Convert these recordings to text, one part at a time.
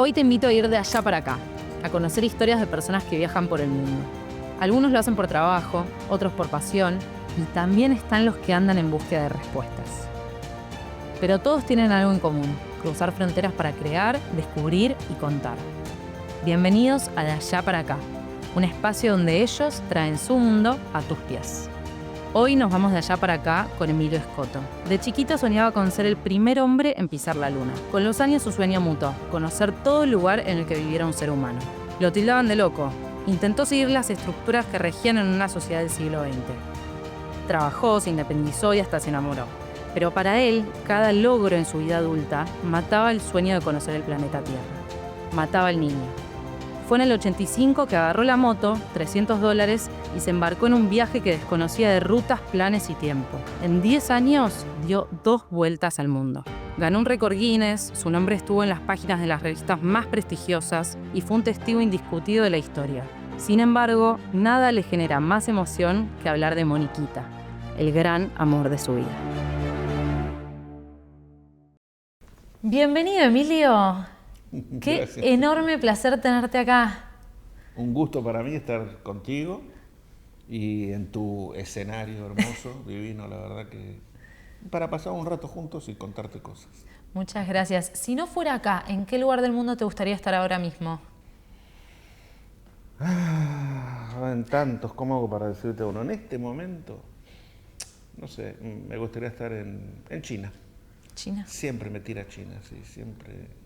Hoy te invito a ir de allá para acá, a conocer historias de personas que viajan por el mundo. Algunos lo hacen por trabajo, otros por pasión, y también están los que andan en búsqueda de respuestas. Pero todos tienen algo en común: cruzar fronteras para crear, descubrir y contar. Bienvenidos a De Allá para Acá, un espacio donde ellos traen su mundo a tus pies. Hoy nos vamos de allá para acá con Emilio Escoto. De chiquito soñaba con ser el primer hombre en pisar la luna. Con los años su sueño mutó: conocer todo el lugar en el que viviera un ser humano. Lo tildaban de loco. Intentó seguir las estructuras que regían en una sociedad del siglo XX. Trabajó, se independizó y hasta se enamoró. Pero para él, cada logro en su vida adulta mataba el sueño de conocer el planeta Tierra. Mataba al niño. Fue en el 85 que agarró la moto, $300, y se embarcó en un viaje que desconocía de rutas, planes y tiempo. En 10 años dio 2 vueltas al mundo. Ganó un récord Guinness, su nombre estuvo en las páginas de las revistas más prestigiosas y fue un testigo indiscutido de la historia. Sin embargo, nada le genera más emoción que hablar de Moniquita, el gran amor de su vida. Bienvenido, Emilio. Qué Gracias. enorme placer tenerte acá. Un gusto para mí estar contigo y en tu escenario hermoso, divino, la verdad que para pasar un rato juntos y contarte cosas. Muchas gracias. Si no fuera acá, ¿en qué lugar del mundo te gustaría estar ahora mismo? En tantos, ¿cómo hago para decirte uno? En este momento, no sé, me gustaría estar en China. China. Siempre me tira China, sí, siempre.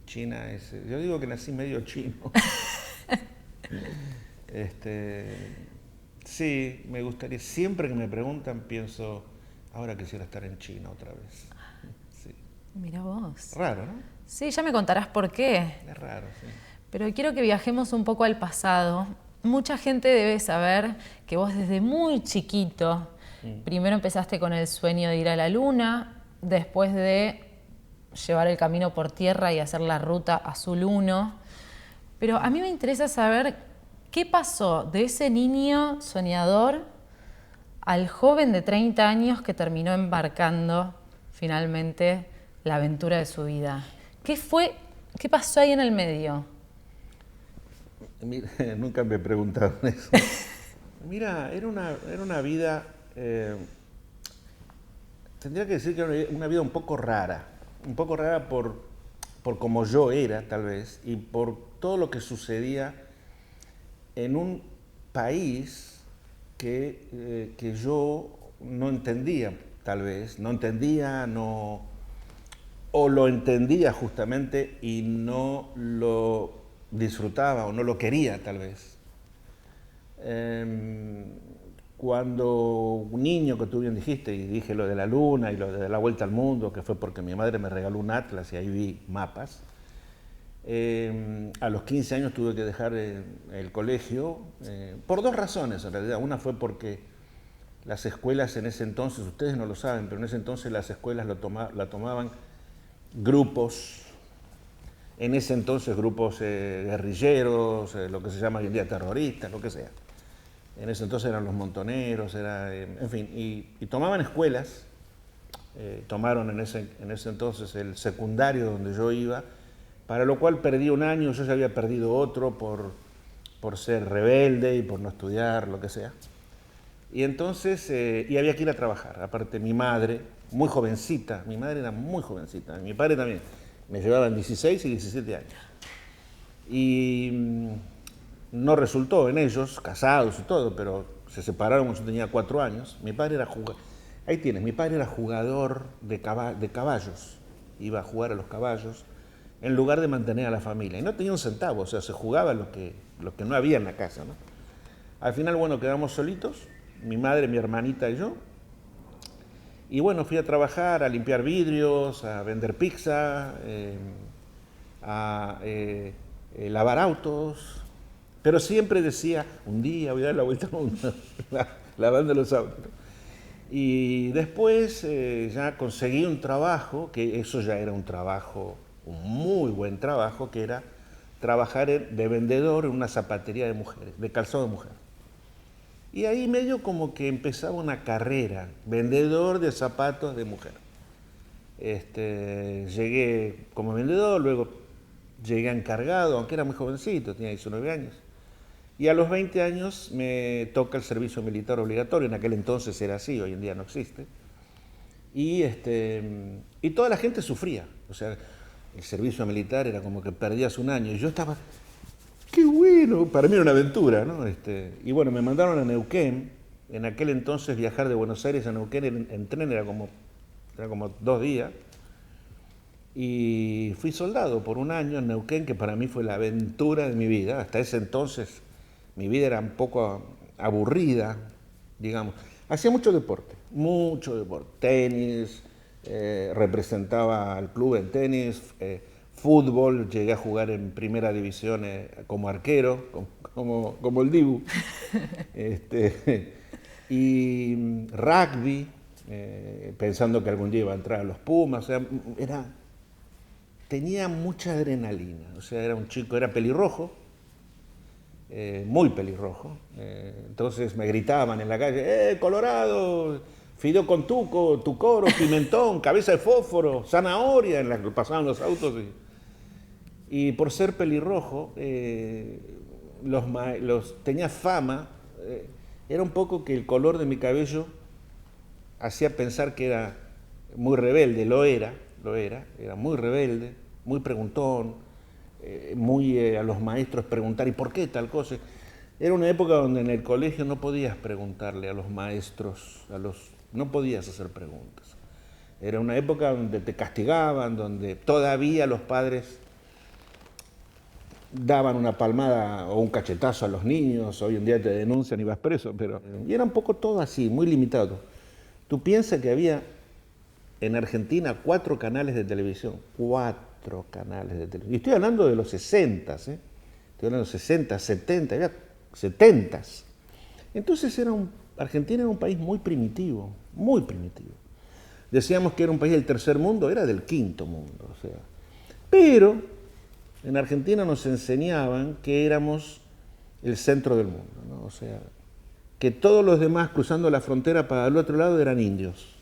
China es, yo digo que nací medio chino. Sí, me gustaría, siempre que me preguntan pienso, ahora quisiera estar en China otra vez. Sí. Mira vos. Raro, ¿no? Sí, ya me contarás por qué. Es raro, sí. Pero quiero que viajemos un poco al pasado. Mucha gente debe saber que vos desde muy chiquito, primero empezaste con el sueño de ir a la luna, después de llevar el camino por tierra y hacer la ruta Azul 1. Pero a mí me interesa saber qué pasó de ese niño soñador al joven de 30 años que terminó embarcando finalmente la aventura de su vida. ¿Qué pasó ahí en el medio? Mira, nunca me preguntaron eso. Mira, era una vida, tendría que decir que era una vida un poco rara por como yo era, tal vez, y por todo lo que sucedía en un país que yo no entendía, tal vez, o lo entendía justamente y no lo disfrutaba o no lo quería, tal vez. Cuando un niño, que tú bien dijiste, y dije lo de la luna y lo de la vuelta al mundo, que fue porque mi madre me regaló un atlas y ahí vi mapas, a los 15 años tuve que dejar el colegio, por 2 razones en realidad. Una fue porque las escuelas en ese entonces, ustedes no lo saben, pero en ese entonces las escuelas la tomaban grupos, en ese entonces grupos guerrilleros, lo que se llama hoy en día terroristas, lo que sea. En ese entonces eran los montoneros, en fin, y tomaban escuelas. Tomaron en ese entonces el secundario donde yo iba, para lo cual perdí un año. Yo ya había perdido otro por ser rebelde y por no estudiar, lo que sea. Y entonces, y había que ir a trabajar. Aparte, mi madre, muy jovencita, mi madre era muy jovencita, mi padre también, me llevaban 16 y 17 años. Y no resultó en ellos, casados y todo, pero se separaron cuando yo tenía 4 años. Mi padre era jugador, ahí tienes, mi padre era jugador de caballos, iba a jugar a los caballos en lugar de mantener a la familia. Y no tenía un centavo, o sea, se jugaba lo que no había en la casa, ¿no? Al final, bueno, quedamos solitos, mi madre, mi hermanita y yo. Y bueno, fui a trabajar, a limpiar vidrios, a vender pizza, a lavar autos. Pero siempre decía, un día voy a dar la vuelta al mundo, lavando los autos. Y después ya conseguí un trabajo, que eso ya era un trabajo, un muy buen trabajo, que era trabajar de vendedor en una zapatería de mujeres, de calzado de mujer. Y ahí medio como que empezaba una carrera, vendedor de zapatos de mujer. Llegué como vendedor, luego llegué encargado, aunque era muy jovencito, tenía 19 años. Y a los 20 años me toca el servicio militar obligatorio, en aquel entonces era así, hoy en día no existe. Y toda la gente sufría, o sea, el servicio militar era como que perdías un año, y yo estaba, qué bueno, para mí era una aventura, ¿no? Y bueno, me mandaron a Neuquén, en aquel entonces viajar de Buenos Aires a Neuquén en tren era como 2 días, y fui soldado por un año en Neuquén, que para mí fue la aventura de mi vida. Hasta ese entonces mi vida era un poco aburrida, digamos. Hacía mucho deporte, tenis, representaba al club en tenis, fútbol, llegué a jugar en primera división como arquero, como el Dibu, y rugby, pensando que algún día iba a entrar a los Pumas, o sea, tenía mucha adrenalina, o sea, era un chico, era pelirrojo, muy pelirrojo, entonces me gritaban en la calle, Colorado, fideo con tuco, tucoro, pimentón, cabeza de fósforo, zanahoria, en la que pasaban los autos. Y por ser pelirrojo, tenía fama, era un poco que el color de mi cabello hacía pensar que era muy rebelde, lo era muy rebelde, muy preguntón, muy a los maestros preguntar, ¿y por qué tal cosa? Era una época donde en el colegio no podías preguntarle a los maestros, no podías hacer preguntas. Era una época donde te castigaban, donde todavía los padres daban una palmada o un cachetazo a los niños, hoy en día te denuncian y vas preso, y era un poco todo así, muy limitado. Tú piensas que había en Argentina 4 canales de televisión, 4 canales de televisión. Y estoy hablando de los 60, estoy hablando de los 60, 70, había 70. Entonces Argentina era un país muy primitivo, muy primitivo. Decíamos que era un país del tercer mundo, era del quinto mundo, o sea. Pero en Argentina nos enseñaban que éramos el centro del mundo, ¿no? O sea, que todos los demás cruzando la frontera para el otro lado eran indios.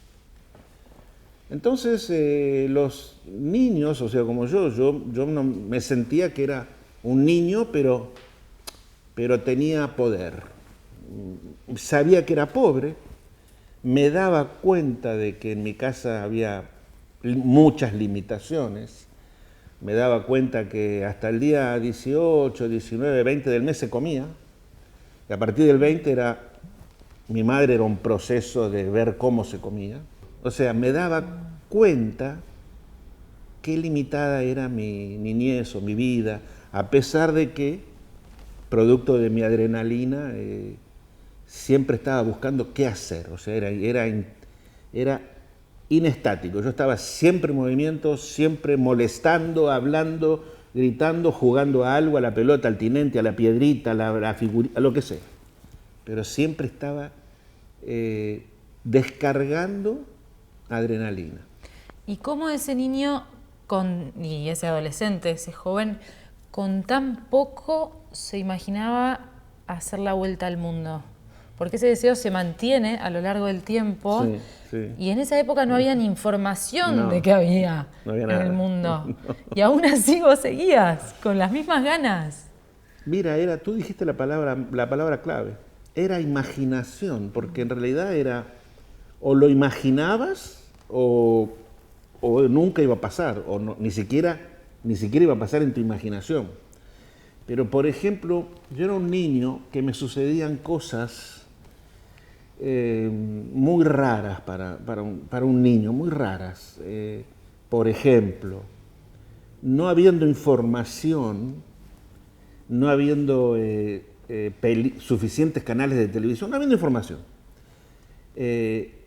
Entonces los niños, o sea, como yo no, me sentía que era un niño, pero tenía poder. Sabía que era pobre, me daba cuenta de que en mi casa había muchas limitaciones, me daba cuenta que hasta el día 18, 19, 20 del mes se comía, y a partir del 20 mi madre era un proceso de ver cómo se comía. O sea, me daba cuenta qué limitada era mi niñez o mi vida, a pesar de que, producto de mi adrenalina, siempre estaba buscando qué hacer. O sea, era inestático. Yo estaba siempre en movimiento, siempre molestando, hablando, gritando, jugando a algo, a la pelota, al tinente, a la piedrita, a la figurita, a lo que sea. Pero siempre estaba descargando adrenalina. ¿Y cómo ese niño y ese adolescente, ese joven, con tan poco se imaginaba hacer la vuelta al mundo? Porque ese deseo se mantiene a lo largo del tiempo, sí. Y en esa época no había ni información de qué había en el mundo. No. Y aún así vos seguías con las mismas ganas. Mira, tú dijiste la palabra clave. Era imaginación, porque en realidad era o lo imaginabas o nunca iba a pasar, o no, ni siquiera iba a pasar en tu imaginación. Pero, por ejemplo, yo era un niño que me sucedían cosas muy raras para un niño, muy raras. Por ejemplo, no habiendo información, no habiendo suficientes canales de televisión, no habiendo información.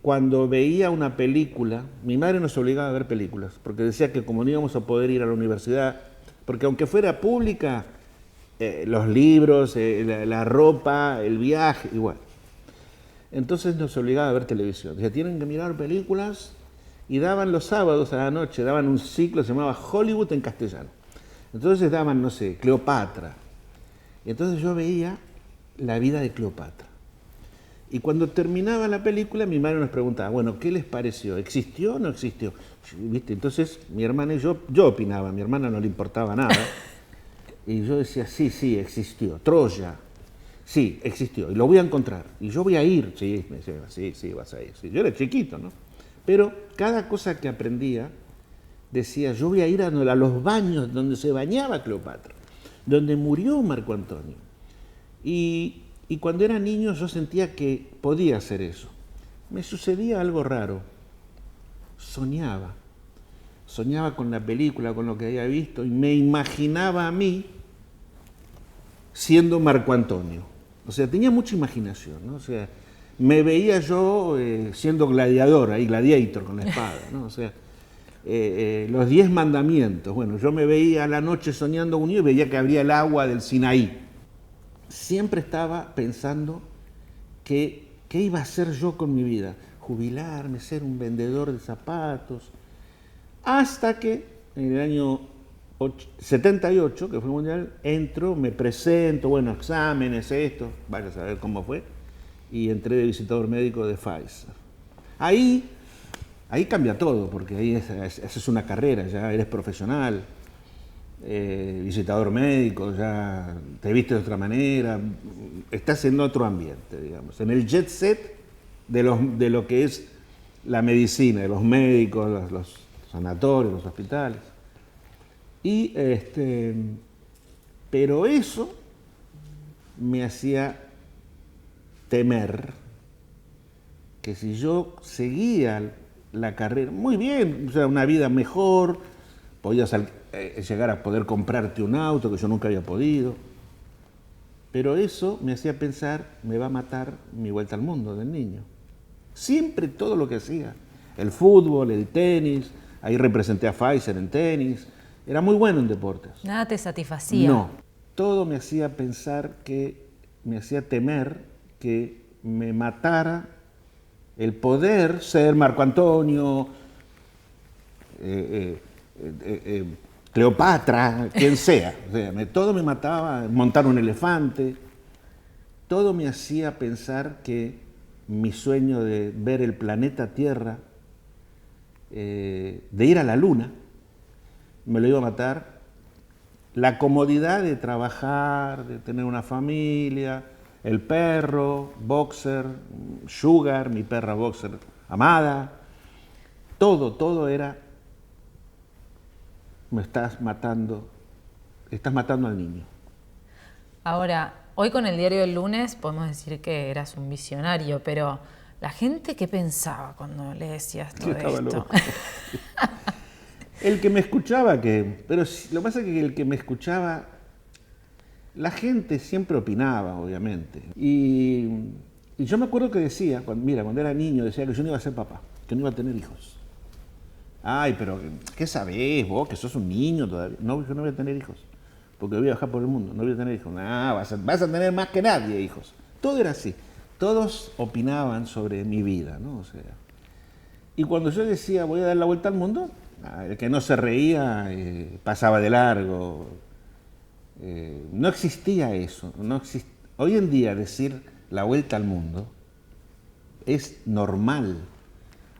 Cuando veía una película, mi madre nos obligaba a ver películas, porque decía que como no íbamos a poder ir a la universidad, porque aunque fuera pública, los libros, la ropa, el viaje, igual. Entonces nos obligaba a ver televisión. Decía, tienen que mirar películas, y daban los sábados a la noche, daban un ciclo, se llamaba Hollywood en castellano. Entonces daban, no sé, Cleopatra. Entonces yo veía la vida de Cleopatra. Y cuando terminaba la película, mi madre nos preguntaba, bueno, ¿qué les pareció? ¿Existió o no existió? ¿Viste? Entonces, mi hermana y yo opinaba, a mi hermana no le importaba nada. Y yo decía, sí, existió. Troya, sí, existió. Y lo voy a encontrar. Y yo voy a ir. Sí, me decía, sí, vas a ir. Sí. Yo era chiquito, ¿no? Pero cada cosa que aprendía, decía, yo voy a ir a los baños donde se bañaba Cleopatra, donde murió Marco Antonio. Y cuando era niño yo sentía que podía hacer eso. Me sucedía algo raro. Soñaba con la película, con lo que había visto, y me imaginaba a mí siendo Marco Antonio. O sea, tenía mucha imaginación, ¿no? O sea, me veía yo siendo gladiador, ahí, gladiator con la espada, ¿no? O sea, los 10 mandamientos. Bueno, yo me veía a la noche soñando un niño y veía que abría el agua del Sinaí. Siempre estaba pensando qué iba a hacer yo con mi vida. Jubilarme, ser un vendedor de zapatos. Hasta que en el año 78, que fue el Mundial, entro, me presento, bueno, exámenes, esto, vaya a saber cómo fue, y entré de visitador médico de Pfizer. Ahí cambia todo, porque ahí esa es una carrera, ya eres profesional. Visitador médico, ya te viste de otra manera, estás en otro ambiente, digamos, en el jet set de lo que es la medicina, de los médicos, los sanatorios, los hospitales. Pero eso me hacía temer que si yo seguía la carrera, muy bien, o sea, una vida mejor, podías llegar a poder comprarte un auto que yo nunca había podido. Pero eso me hacía pensar, me va a matar mi vuelta al mundo del niño. Siempre todo lo que hacía, el fútbol, el tenis, ahí representé a Pfizer en tenis, era muy bueno en deportes. Nada te satisfacía. No, todo me hacía pensar me hacía temer que me matara el poder ser Marco Antonio, Cleopatra, quien sea. O sea, todo me mataba, montar un elefante. Todo me hacía pensar que mi sueño de ver el planeta Tierra, de ir a la Luna, me lo iba a matar. La comodidad de trabajar, de tener una familia, el perro, Boxer, Sugar, mi perra Boxer amada, todo era, estás matando al niño. Ahora, hoy con el diario del lunes podemos decir que eras un visionario, pero la gente, ¿qué pensaba cuando le decías todo esto? Loco. El que me escuchaba, pero lo que pasa es que el que me escuchaba, la gente siempre opinaba, obviamente. Y yo me acuerdo que decía, cuando era niño, decía que yo no iba a ser papá, que no iba a tener hijos. Ay, pero ¿qué sabés vos, que sos un niño todavía? No, yo no voy a tener hijos, porque voy a viajar por el mundo, no voy a tener hijos. Vas a tener más que nadie hijos. Todo era así. Todos opinaban sobre mi vida, ¿no? O sea, y cuando yo decía, voy a dar la vuelta al mundo, el que no se reía pasaba de largo. No existía eso. Hoy en día decir la vuelta al mundo es normal.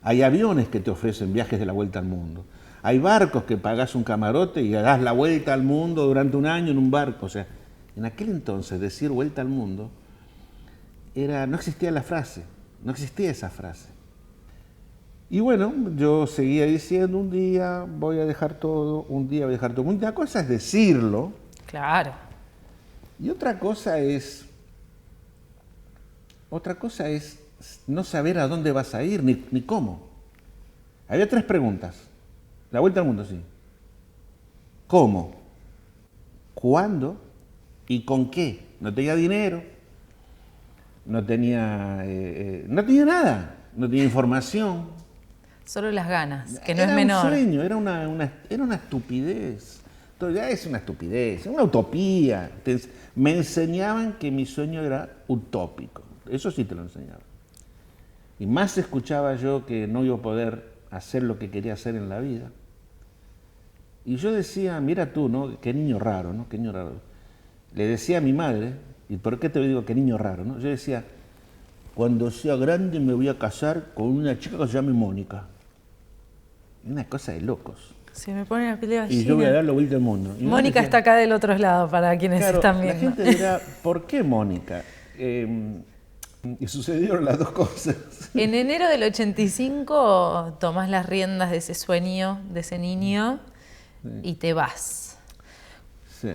Hay aviones que te ofrecen viajes de la vuelta al mundo. Hay barcos que pagás un camarote y das la vuelta al mundo durante un año en un barco. O sea, en aquel entonces decir vuelta al mundo no existía la frase, no existía esa frase. Y bueno, yo seguía diciendo, un día voy a dejar todo, un día voy a dejar todo. Una cosa es decirlo. Claro. Y otra cosa es no saber a dónde vas a ir, ni cómo. Había 3 preguntas. La vuelta al mundo, sí. ¿Cómo? ¿Cuándo? ¿Y con qué? No tenía dinero, no tenía nada, no tenía información. Solo las ganas, que no es menor. Era un sueño, era una estupidez. Entonces, ya es una estupidez, una utopía. Me enseñaban que mi sueño era utópico. Eso sí te lo enseñaban. Y más escuchaba yo que no iba a poder hacer lo que quería hacer en la vida. Y yo decía, mira tú, ¿no? Qué niño raro, ¿no? Qué niño raro. Le decía a mi madre, ¿y por qué te digo qué niño raro, no? Yo decía, cuando sea grande me voy a casar con una chica que se llame Mónica. Una cosa de locos. Se me pone la piel de gallina. Y yo voy a dar la vuelta al mundo. Y Mónica está acá del otro lado, para quienes claro, están viendo. la gente dirá, ¿por qué Mónica? Y sucedieron las dos cosas. En enero del 85 tomás las riendas de ese sueño, de ese niño, y te vas. Sí.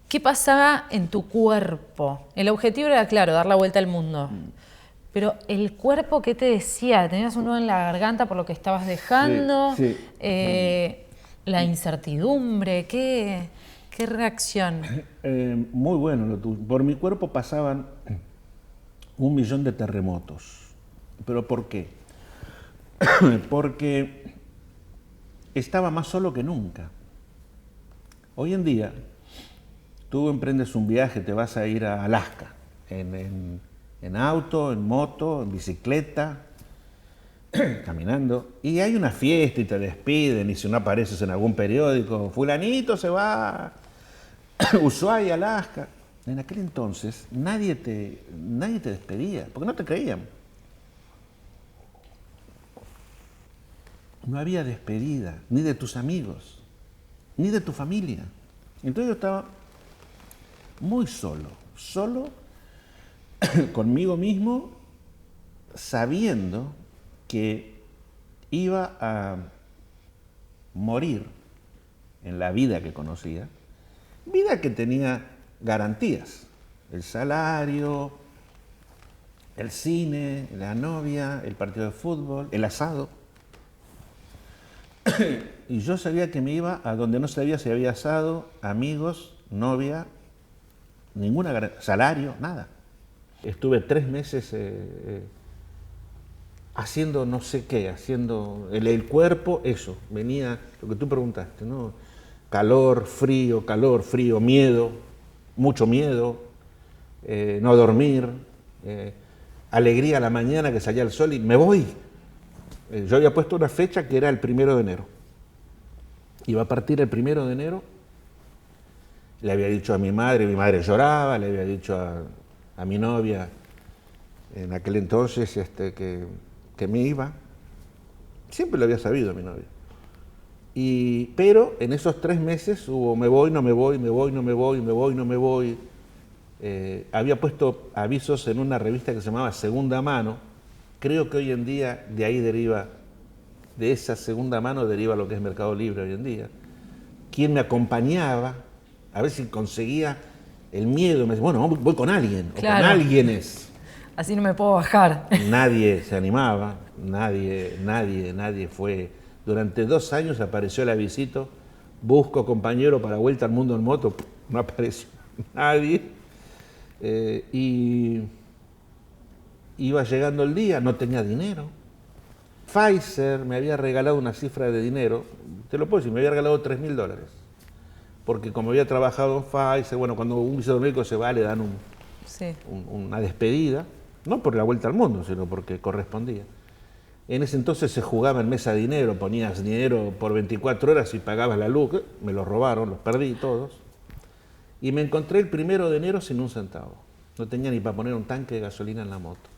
¿Qué pasaba en tu cuerpo? El objetivo era, claro, dar la vuelta al mundo. Pero el cuerpo, ¿qué te decía? ¿Tenías un nudo en la garganta por lo que estabas dejando? Sí. La incertidumbre, ¿qué reacción? Muy bueno lo tuyo. Por mi cuerpo pasaban 1 millón de terremotos. ¿Pero por qué? Porque estaba más solo que nunca. Hoy en día, tú emprendes un viaje, te vas a ir a Alaska, en auto, en moto, en bicicleta, caminando, y hay una fiesta y te despiden, y si no apareces en algún periódico, fulanito se va a Ushuaia, Alaska. En aquel entonces nadie te despedía, porque no te creían. No había despedida, ni de tus amigos, ni de tu familia. Entonces yo estaba muy solo conmigo mismo, sabiendo que iba a morir en la vida que conocía, vida que tenía garantías, el salario, el cine, la novia, el partido de fútbol, el asado. Y yo sabía que me iba a donde no sabía si había asado, amigos, novia, ninguna salario, nada. Estuve 3 meses haciendo no sé qué, haciendo el cuerpo, eso, venía, lo que tú preguntaste, ¿no? Calor, frío, miedo, mucho miedo, no dormir, alegría a la mañana que salía el sol y me voy. Yo había puesto una fecha que era el 1 de enero. Iba a partir el 1 de enero. Le había dicho a mi madre lloraba, le había dicho a mi novia en aquel entonces que me iba. Siempre lo había sabido mi novia. Pero en esos 3 meses hubo me voy, no me voy, me voy, no me voy, me voy, no me voy. Había puesto avisos en una revista que se llamaba Segunda Mano. Creo que hoy en día de esa segunda mano deriva lo que es Mercado Libre hoy en día. ¿Quién me acompañaba? A ver si conseguía el miedo. Me decía, bueno, voy con alguien, claro. O con alguienes. Así no me puedo bajar. Nadie se animaba, nadie fue. Durante 2 años apareció el avisito, busco compañero para vuelta al mundo en moto, no apareció nadie. Y iba llegando el día, no tenía dinero. Pfizer me había regalado una cifra de dinero, te lo puedo decir, me había regalado $3.000. Porque como había trabajado en Pfizer, bueno, cuando un visado médico se va le dan una despedida, no por la vuelta al mundo, sino porque correspondía. En ese entonces se jugaba en mesa de dinero, ponías dinero por 24 horas y pagabas la luz, me los robaron, los perdí todos. Y me encontré el 1 de enero sin un centavo. No tenía ni para poner un tanque de gasolina en la moto.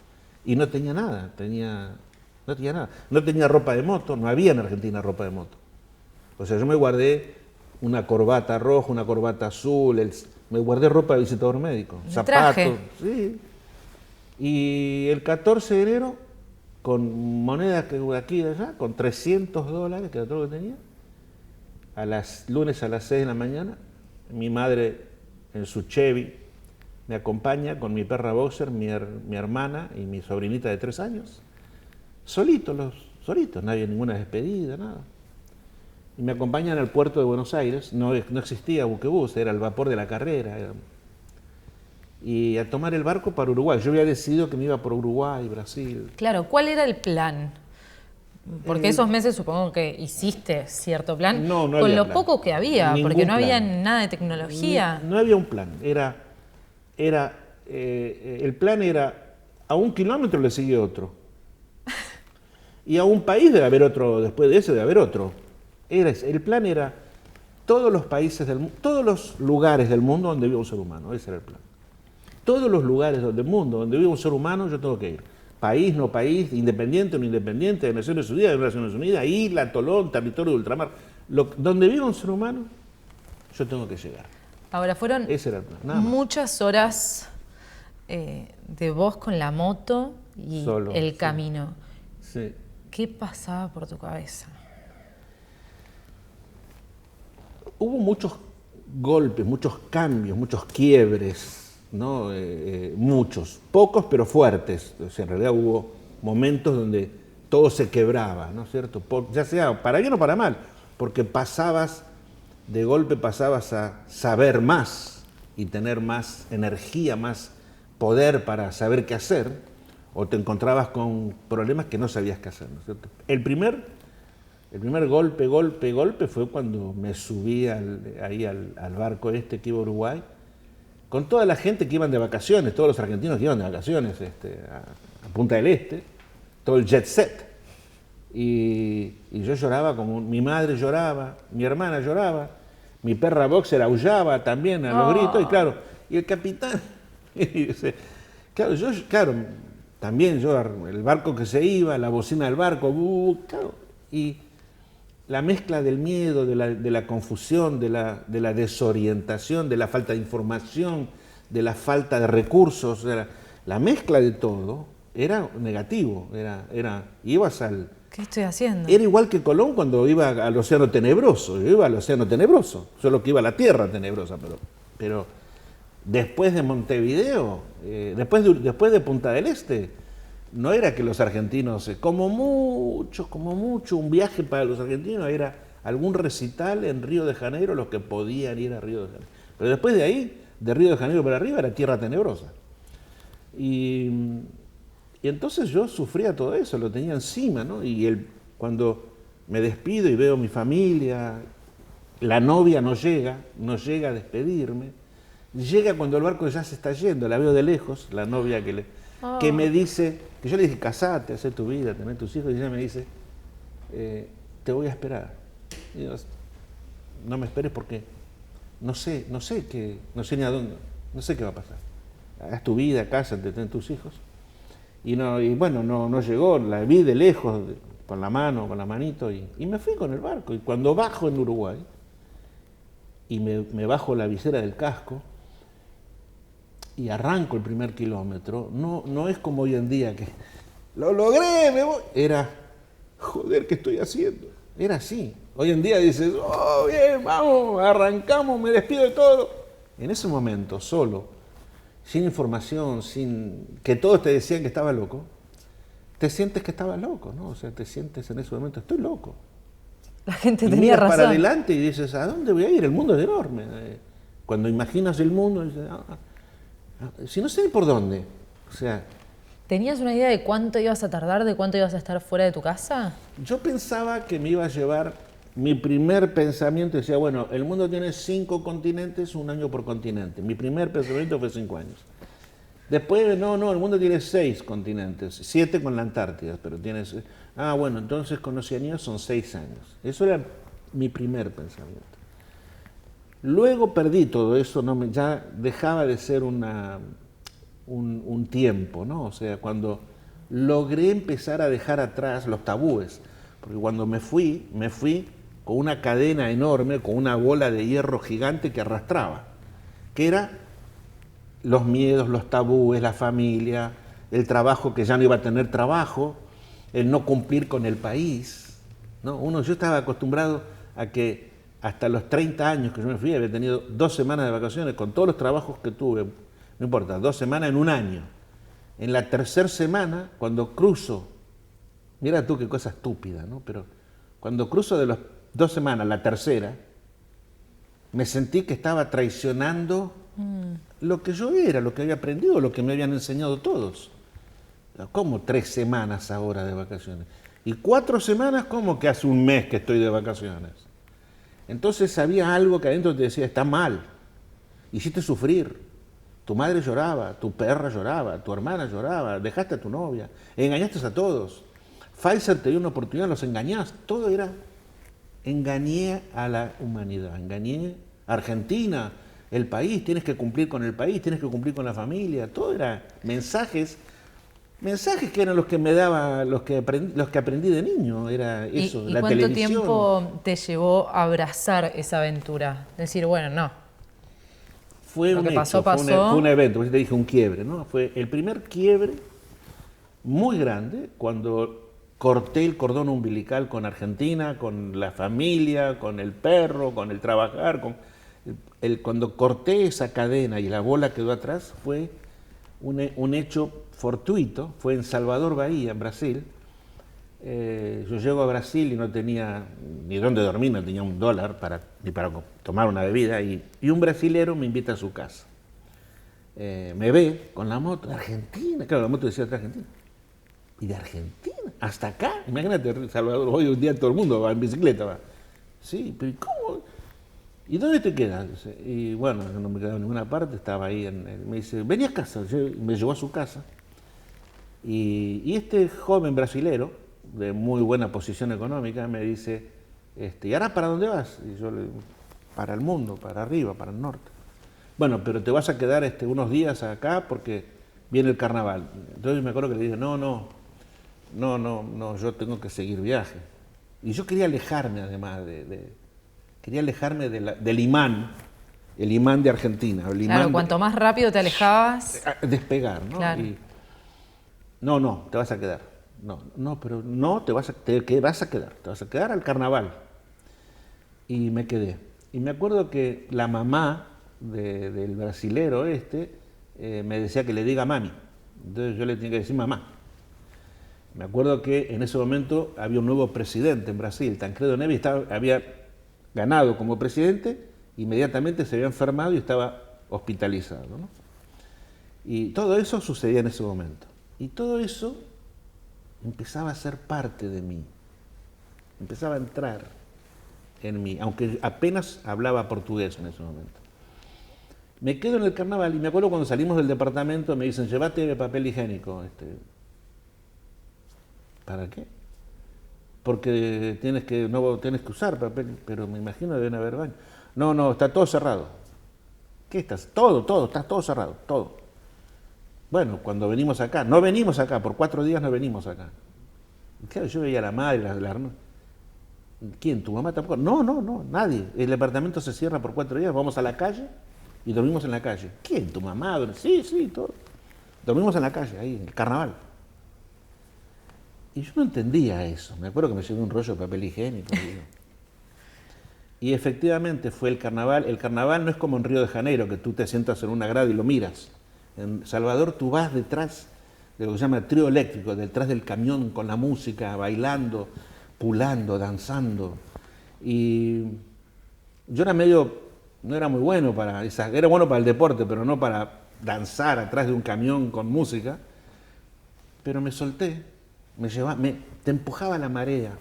Y no tenía nada, no tenía nada. No tenía ropa de moto, no había en Argentina ropa de moto. O sea, yo me guardé una corbata roja, una corbata azul, me guardé ropa de visitador médico, zapatos. Sí. Y el 14 de enero, con monedas que aquí y de allá, con $300, que era todo lo que tenía, lunes a las 6 de la mañana, mi madre en su Chevy me acompaña con mi perra boxer, mi hermana y mi sobrinita de 3 años, solitos, no había ninguna despedida, nada. Y me acompañan al puerto de Buenos Aires, no existía buquebús, era el vapor de la carrera. Y a tomar el barco para Uruguay. Yo había decidido que me iba por Uruguay, Brasil. Claro, ¿cuál era el plan? Porque esos meses supongo que hiciste cierto plan, no con había lo plan. poco que había, Ningún porque no había plan. nada de tecnología. No había un plan, el plan era, a 1 kilómetro le sigue otro. Y a un país debe haber otro, después de ese debe haber otro. El plan era todos los países todos los lugares del mundo donde vive un ser humano, ese era el plan. Todos los lugares del mundo donde vive un ser humano, yo tengo que ir. País, no país, independiente o no independiente, de Naciones Unidas, de Naciones Unidas, isla, atolón, territorio de ultramar. Donde vive un ser humano, yo tengo que llegar. Ahora, fueron Ese era el plan, nada más. muchas horas de vos con la moto y Solo, el sí. camino. Sí. ¿Qué pasaba por tu cabeza? Hubo muchos golpes, muchos cambios, muchos quiebres, ¿no? Muchos, pocos pero fuertes. O sea, en realidad hubo momentos donde todo se quebraba, ¿no es cierto? Ya sea para bien o para mal, porque de golpe pasabas a saber más y tener más energía, más poder para saber qué hacer, o te encontrabas con problemas que no sabías qué hacer, ¿no es cierto? El primer golpe fue cuando me subí al barco este que iba a Uruguay, con toda la gente que iban de vacaciones, todos los argentinos que iban de vacaciones a Punta del Este, todo el jet set. Y yo lloraba, como mi madre lloraba, mi hermana lloraba, mi perra boxer aullaba también a los gritos, y claro, y el capitán, claro, también yo, el barco que se iba, la bocina del barco, claro, y la mezcla del miedo, de la confusión, de la desorientación, de la falta de información, de la falta de recursos, la mezcla de todo era negativo, ibas ¿Qué estoy haciendo? Era igual que Colón cuando iba al Océano Tenebroso, yo iba al Océano Tenebroso, solo que iba a la Tierra Tenebrosa, pero después de Montevideo, después de Punta del Este, no era que los argentinos, como mucho, un viaje para los argentinos era algún recital en Río de Janeiro, los que podían ir a Río de Janeiro. Pero después de ahí, de Río de Janeiro para arriba, era Tierra Tenebrosa. Y entonces yo sufría todo eso, lo tenía encima, ¿no? Y cuando me despido y veo mi familia, la novia no llega a despedirme, llega cuando el barco ya se está yendo, la veo de lejos, la novia que me dice, que yo le dije, casate, haz tu vida, tener tus hijos, y ella me dice, te voy a esperar. Y digo, no me esperes porque no sé ni a dónde, no sé qué va a pasar. Haz tu vida, cásate, ten tus hijos. Y bueno, no llegó, la vi de lejos, con la manito, y me fui con el barco. Y cuando bajo en Uruguay, y me bajo la visera del casco, y arranco el primer kilómetro, no es como hoy en día que lo logré, me voy. Era, joder, ¿qué estoy haciendo? Era así. Hoy en día dices, oh, bien, vamos, arrancamos, me despido de todo. En ese momento, solo, sin información, sin que todos te decían que estaba loco, te sientes que estabas loco, ¿no? O sea, te sientes en ese momento, estoy loco. La gente Y tenía miras razón. para adelante y dices, ¿a dónde voy a ir? El mundo es enorme. Cuando imaginas el mundo, dices, si no sé ni por dónde. O sea, ¿Tenías una idea de cuánto ibas a tardar, de cuánto ibas a estar fuera de tu casa? yo pensaba que me iba a llevar, mi primer pensamiento decía, bueno, el mundo tiene 5 continentes, 1 año por continente. Mi primer pensamiento fue 5 años. Después, no, el mundo tiene 6 continentes, 7 con la Antártida, pero tienes... bueno, entonces con Oceanía son 6 años. Eso era mi primer pensamiento. Luego perdí todo eso, ya dejaba de ser un tiempo, ¿no? O sea, cuando logré empezar a dejar atrás los tabúes, porque cuando me fui con una cadena enorme, con una bola de hierro gigante que arrastraba, que era los miedos, los tabúes, la familia, el trabajo que ya no iba a tener trabajo, el no cumplir con el país, ¿no? Yo estaba acostumbrado a que hasta los 30 años que yo me fui, había tenido 2 semanas de vacaciones con todos los trabajos que tuve, no importa, 2 semanas en un año. En la tercera semana, cuando cruzo, mira tú qué cosa estúpida, ¿no? Pero cuando cruzo de las 2 semanas, la tercera, me sentí que estaba traicionando lo que yo era, lo que había aprendido, lo que me habían enseñado todos. ¿Cómo 3 semanas ahora de vacaciones? Y 4 semanas, ¿cómo que hace un mes que estoy de vacaciones? Entonces había algo que adentro te decía, está mal, hiciste sufrir, tu madre lloraba, tu perra lloraba, tu hermana lloraba, dejaste a tu novia, engañaste a todos, Pfizer te dio una oportunidad, los engañaste, todo era, engañé a la humanidad, engañé a Argentina, el país, tienes que cumplir con el país, tienes que cumplir con la familia, todo era mensajes que eran los que me daba, los que aprendí de niño, era eso, ¿Y la cuánto televisión. tiempo te llevó a abrazar esa aventura? Decir, bueno, no. Fue Lo un que hecho, pasó, fue pasó. un evento, por eso te dije un quiebre, ¿no? Fue el primer quiebre muy grande cuando corté el cordón umbilical con Argentina, con la familia, con el perro, con el trabajar, cuando corté esa cadena y la bola quedó atrás, fue un hecho fortuito, fue en Salvador Bahía, en Brasil. Yo llego a Brasil y no tenía ni dónde dormir, no tenía $1 ni para tomar una bebida, y un brasilero me invita a su casa. Me ve con la moto de Argentina, claro, la moto decía atrás Argentina. Y de Argentina hasta acá, imagínate, Salvador, hoy un día todo el mundo va en bicicleta, va. Sí, pero ¿cómo? ¿Y dónde te quedas? Y bueno, no me quedaba en ninguna parte, estaba ahí, me dice, vení a casa, me llevó a su casa. Y este joven brasilero, de muy buena posición económica, me dice, ¿y ahora para dónde vas? Y yo le digo, para el mundo, para arriba, para el norte. Bueno, pero te vas a quedar unos días acá porque viene el carnaval. Entonces me acuerdo que le dije, no, yo tengo que seguir viaje. Y yo quería alejarme además quería alejarme del imán, el imán de Argentina. El imán Claro, cuanto más rápido te alejabas. despegar, ¿no? Claro. Y, no, te vas a quedar. No, pero no, te vas a quedar. Te vas a quedar al carnaval. Y me quedé. Y me acuerdo que la mamá del brasilero me decía que le diga mami. Entonces yo le tenía que decir mamá. Me acuerdo que en ese momento había un nuevo presidente en Brasil, Tancredo Neves, había ganado como presidente, inmediatamente se había enfermado y estaba hospitalizado, ¿no? Y todo eso sucedía en ese momento. Y todo eso empezaba a ser parte de mí, empezaba a entrar en mí, aunque apenas hablaba portugués en ese momento. Me quedo en el carnaval y me acuerdo cuando salimos del departamento me dicen, llévate papel higiénico. ¿Para qué? Porque tienes que usar papel, pero me imagino deben haber baños. No, está todo cerrado. ¿Qué estás? Todo, está todo cerrado, todo. Bueno, cuando venimos acá, no venimos acá, por 4 días no venimos acá. Y claro, yo veía a la madre, la hermana. ¿Quién? ¿Tu mamá tampoco? No, nadie. El departamento se cierra por 4 días, vamos a la calle y dormimos en la calle. ¿Quién? ¿Tu mamá? Sí, todo. Dormimos en la calle, ahí, en el carnaval. Y yo no entendía eso. Me acuerdo que me llevé un rollo de papel higiénico. Y efectivamente fue el carnaval. El carnaval no es como en Río de Janeiro, que tú te sientas en una grada y lo miras. En Salvador tú vas detrás de lo que se llama trío eléctrico, detrás del camión con la música, bailando, pulando, danzando. Y yo no era muy bueno era bueno para el deporte, pero no para danzar atrás de un camión con música. Pero me solté, te empujaba la marea,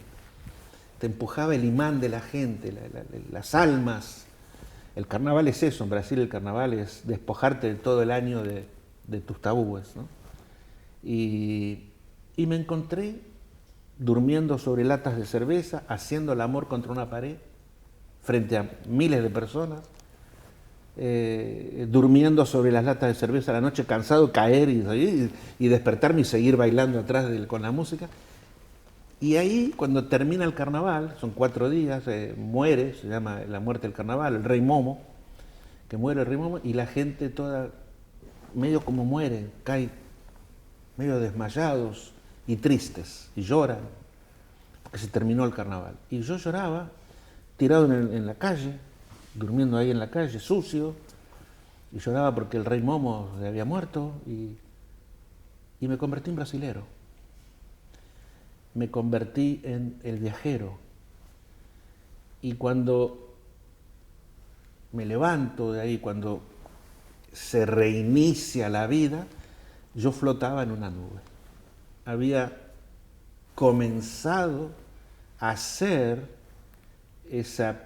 te empujaba el imán de la gente, las almas. El carnaval es eso, en Brasil el carnaval es despojarte de todo el año de tus tabúes, ¿no? Y me encontré durmiendo sobre latas de cerveza, haciendo el amor contra una pared, frente a miles de personas, durmiendo sobre las latas de cerveza a la noche, cansado, caer y despertarme y seguir bailando atrás con la música. Y ahí, cuando termina el carnaval, son 4 días, muere, se llama la muerte del carnaval, el rey Momo, que muere el rey Momo, y la gente toda, medio como muere, cae medio desmayados y tristes, y lloran, porque se terminó el carnaval. Y yo lloraba, tirado en la calle, durmiendo ahí en la calle, sucio, y lloraba porque el rey Momo había muerto, y me convertí en brasilero. Me convertí en el viajero. Y cuando me levanto de ahí, cuando se reinicia la vida, yo flotaba en una nube. Había comenzado a ser esa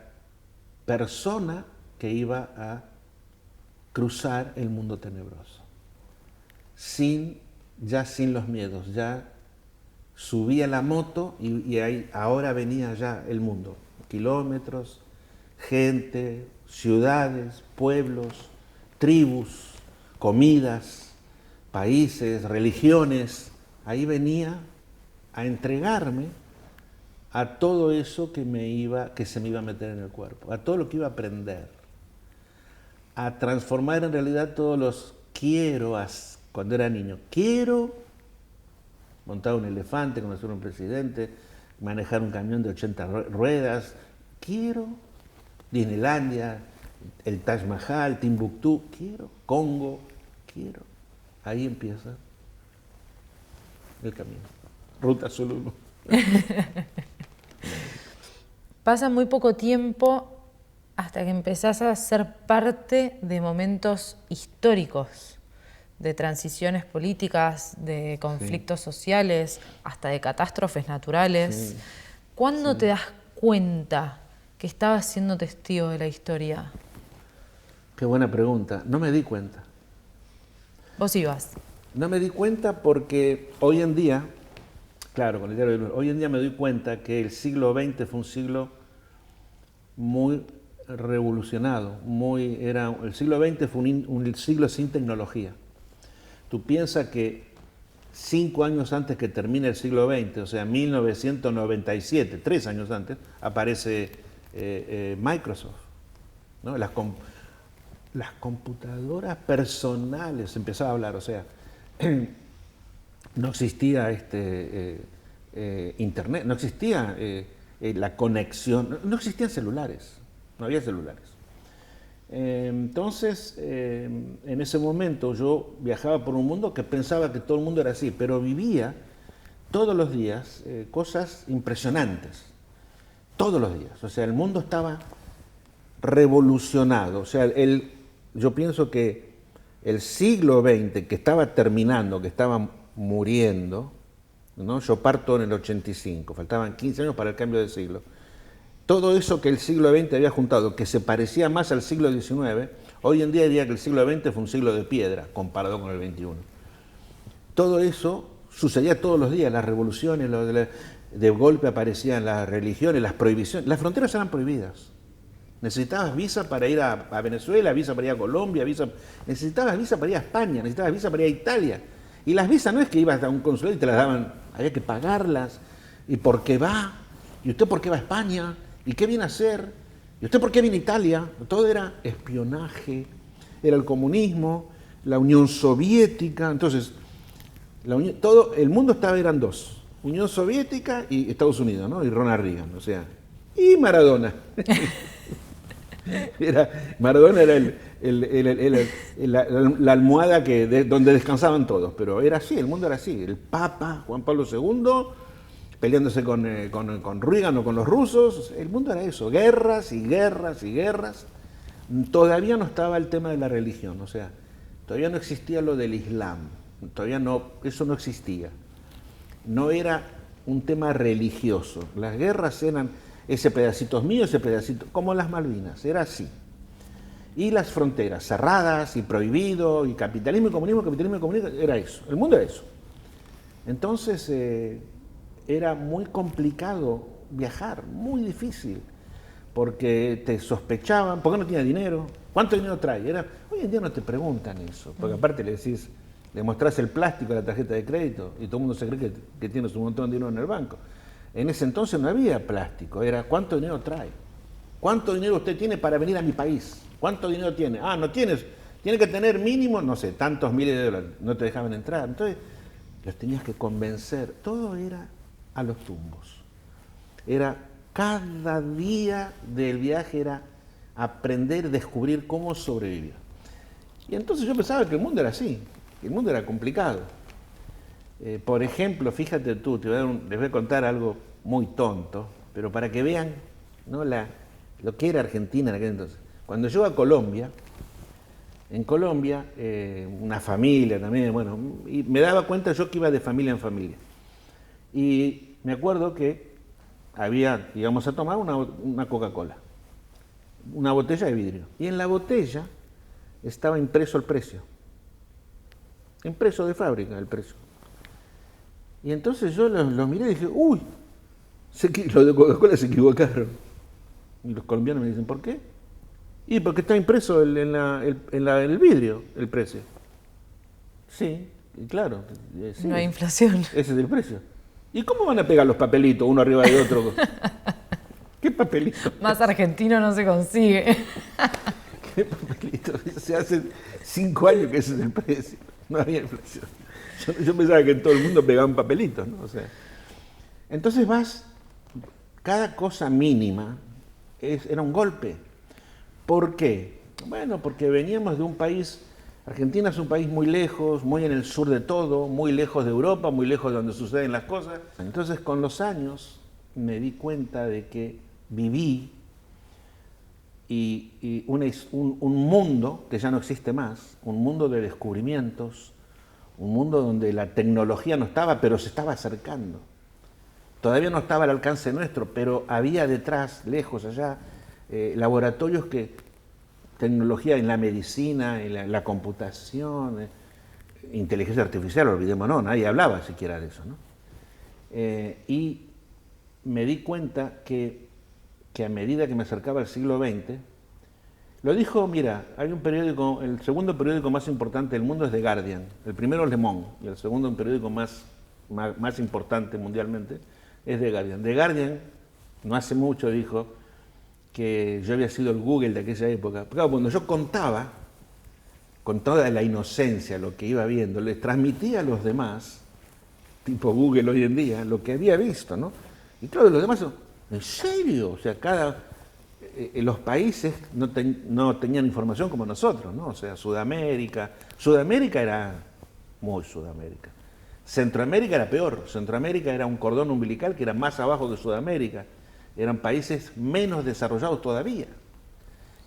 persona que iba a cruzar el mundo tenebroso. Ya sin los miedos, ya subía la moto y ahí, ahora venía ya el mundo. Kilómetros, gente, ciudades, pueblos, tribus, comidas, países, religiones. Ahí venía a entregarme a todo eso que se me iba a meter en el cuerpo, a todo lo que iba a aprender, a transformar en realidad todos los quiero cuando era niño. Quiero montar un elefante, conocer un presidente, manejar un camión de 80 ruedas. Quiero Disneylandia, el Taj Mahal, Timbuktu. Quiero Congo. Quiero. Ahí empieza el camino. Ruta Zululu. Pasa muy poco tiempo hasta que empezás a ser parte de momentos históricos, de transiciones políticas, de conflictos sociales, hasta de catástrofes naturales. Sí. ¿Cuándo te das cuenta que estabas siendo testigo de la historia? Qué buena pregunta. No me di cuenta. Vos ibas. No me di cuenta porque hoy en día, claro, con el diario de Luz, hoy en día me doy cuenta que el siglo XX fue un siglo muy revolucionado, el siglo XX fue un siglo sin tecnología. Tú piensas que 5 años antes que termine el siglo XX, o sea, 1997, 3 años antes, aparece Microsoft, ¿no? Las computadoras personales, empezaba a hablar, o sea, no existía internet, no existía la conexión, no existían celulares, no había celulares. Entonces, en ese momento yo viajaba por un mundo que pensaba que todo el mundo era así, pero vivía todos los días cosas impresionantes, todos los días. O sea, el mundo estaba revolucionado. O sea, yo pienso que el siglo XX, que estaba terminando, que estaba muriendo, ¿no? Yo parto en el 85, faltaban 15 años para el cambio de siglo. Todo eso que el siglo XX había juntado, que se parecía más al siglo XIX, hoy en día diría que el siglo XX fue un siglo de piedra comparado con el XXI. Todo eso sucedía todos los días, las revoluciones, de golpe aparecían las religiones, las prohibiciones. Las fronteras eran prohibidas. Necesitabas visa para ir a Venezuela, visa para ir a Colombia, necesitabas visa para ir a España, necesitabas visa para ir a Italia. Y las visas no es que ibas a un consulado y te las daban, había que pagarlas. ¿Y por qué va? ¿Y usted por qué va a España? ¿Y qué viene a hacer? ¿Y usted por qué viene a Italia? Todo era espionaje, era el comunismo, la Unión Soviética. Entonces, todo el mundo eran dos, Unión Soviética y Estados Unidos, ¿no? Y Ronald Reagan, o sea, y Maradona. Maradona era la almohada donde descansaban todos, pero era así, el mundo era así. El Papa Juan Pablo II peleándose con Reagan o con los rusos, el mundo era eso, guerras y guerras y guerras. Todavía no estaba el tema de la religión, o sea, todavía no existía lo del Islam, eso no existía. No era un tema religioso, las guerras eran ese pedacito es mío, ese pedacito, como las Malvinas, era así. Y las fronteras cerradas y prohibido, y capitalismo y comunismo, era eso, el mundo era eso. Entonces era muy complicado viajar, muy difícil, porque te sospechaban, porque no tenía dinero, ¿cuánto dinero trae? Hoy en día no te preguntan eso, porque aparte le mostrás el plástico de la tarjeta de crédito y todo el mundo se cree que tienes un montón de dinero en el banco. En ese entonces no había plástico, era ¿cuánto dinero trae? ¿Cuánto dinero usted tiene para venir a mi país? ¿Cuánto dinero tiene? Ah, no tienes, tiene que tener mínimo, no sé, tantos miles de dólares, no te dejaban entrar. Entonces los tenías que convencer, todo era a los tumbos. Era cada día del viaje era aprender, descubrir cómo sobrevivir. Y entonces yo pensaba que el mundo era así, que el mundo era complicado. Por ejemplo, fíjate tú, les voy a contar algo muy tonto, pero para que vean, ¿no? Lo que era Argentina en aquel entonces. Cuando yo a Colombia, en Colombia, una familia también, bueno, y me daba cuenta yo que iba de familia en familia. Y me acuerdo que íbamos a tomar una Coca-Cola, una botella de vidrio. Y en la botella estaba impreso el precio. Impreso de fábrica el precio. Y entonces yo los miré y dije, uy, los de Coca-Cola se equivocaron. Y los colombianos me dicen, ¿por qué? Y porque está impreso en el vidrio el precio. Sí, y claro. Sí, No hay inflación. ese es el precio. ¿Y cómo van a pegar los papelitos uno arriba de otro? ¿Qué papelito? Más argentino no se consigue. ¿Qué papelito? Se hace 5 años que ese es el precio. No había inflación. Yo pensaba que en todo el mundo pegaban papelitos, ¿no? O sea, entonces cada cosa mínima era un golpe. ¿Por qué? Bueno, porque veníamos de un país, Argentina es un país muy lejos, muy en el sur de todo, muy lejos de Europa, muy lejos de donde suceden las cosas. Entonces, con los años me di cuenta de que viví un mundo que ya no existe más, un mundo de descubrimientos, un mundo donde la tecnología no estaba, pero se estaba acercando. Todavía no estaba al alcance nuestro, pero había detrás, lejos allá, laboratorios tecnología en la medicina, en la computación, inteligencia artificial, olvidémonos, nadie hablaba siquiera de eso, ¿no? Y me di cuenta que a medida que me acercaba al siglo XX, lo dijo, mira, hay un periódico, el segundo periódico más importante del mundo es The Guardian, el primero es Le Monde, y el segundo un periódico más importante mundialmente es The Guardian. The Guardian, no hace mucho, dijo que yo había sido el Google de aquella época. Claro, cuando yo contaba, con toda la inocencia, lo que iba viendo, les transmitía a los demás, tipo Google hoy en día, lo que había visto, ¿no? Y claro, los demás, ¿en serio? O sea, los países no tenían información como nosotros, ¿no? O sea, Sudamérica era muy Sudamérica. Centroamérica era peor, Centroamérica era un cordón umbilical que era más abajo que Sudamérica. Eran países menos desarrollados todavía.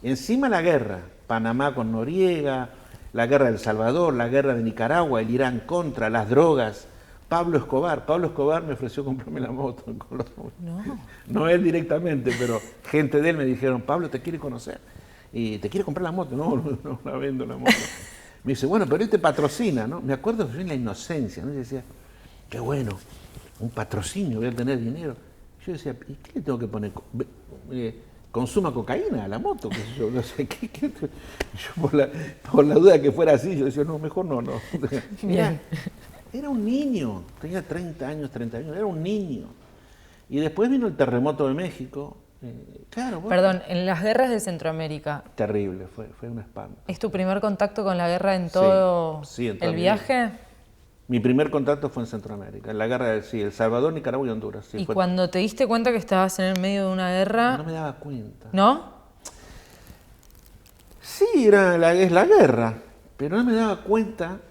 Encima la guerra, Panamá con Noriega, la guerra de El Salvador, la guerra de Nicaragua, el Irán contra, las drogas, Pablo Escobar me ofreció comprarme la moto. No él directamente, pero gente de él me dijeron, Pablo te quiere conocer y te quiere comprar la moto. No la vendo la moto. Me dice, bueno, pero él te patrocina, ¿no? Me acuerdo que yo en la inocencia, ¿no? Y decía, qué bueno, un patrocinio, voy a tener dinero. Yo decía, ¿y qué le tengo que poner? ¿Consuma cocaína a la moto? ¿Qué sé yo? No sé, yo por la duda que fuera así, yo decía, no, mejor no. Era un niño, tenía 30 años, era un niño. Y después vino el terremoto de México. Claro, bueno, Perdón, en las guerras de Centroamérica, terrible, fue un espanto. ¿es tu primer contacto con la guerra en todo sí, en toda el mi viaje? Mi primer contacto fue en Centroamérica, en la guerra de El Salvador, Nicaragua y Honduras. Sí, Y cuando te diste cuenta que estabas en el medio de una guerra, no me daba cuenta. ¿no? Sí, es la guerra, pero no me daba cuenta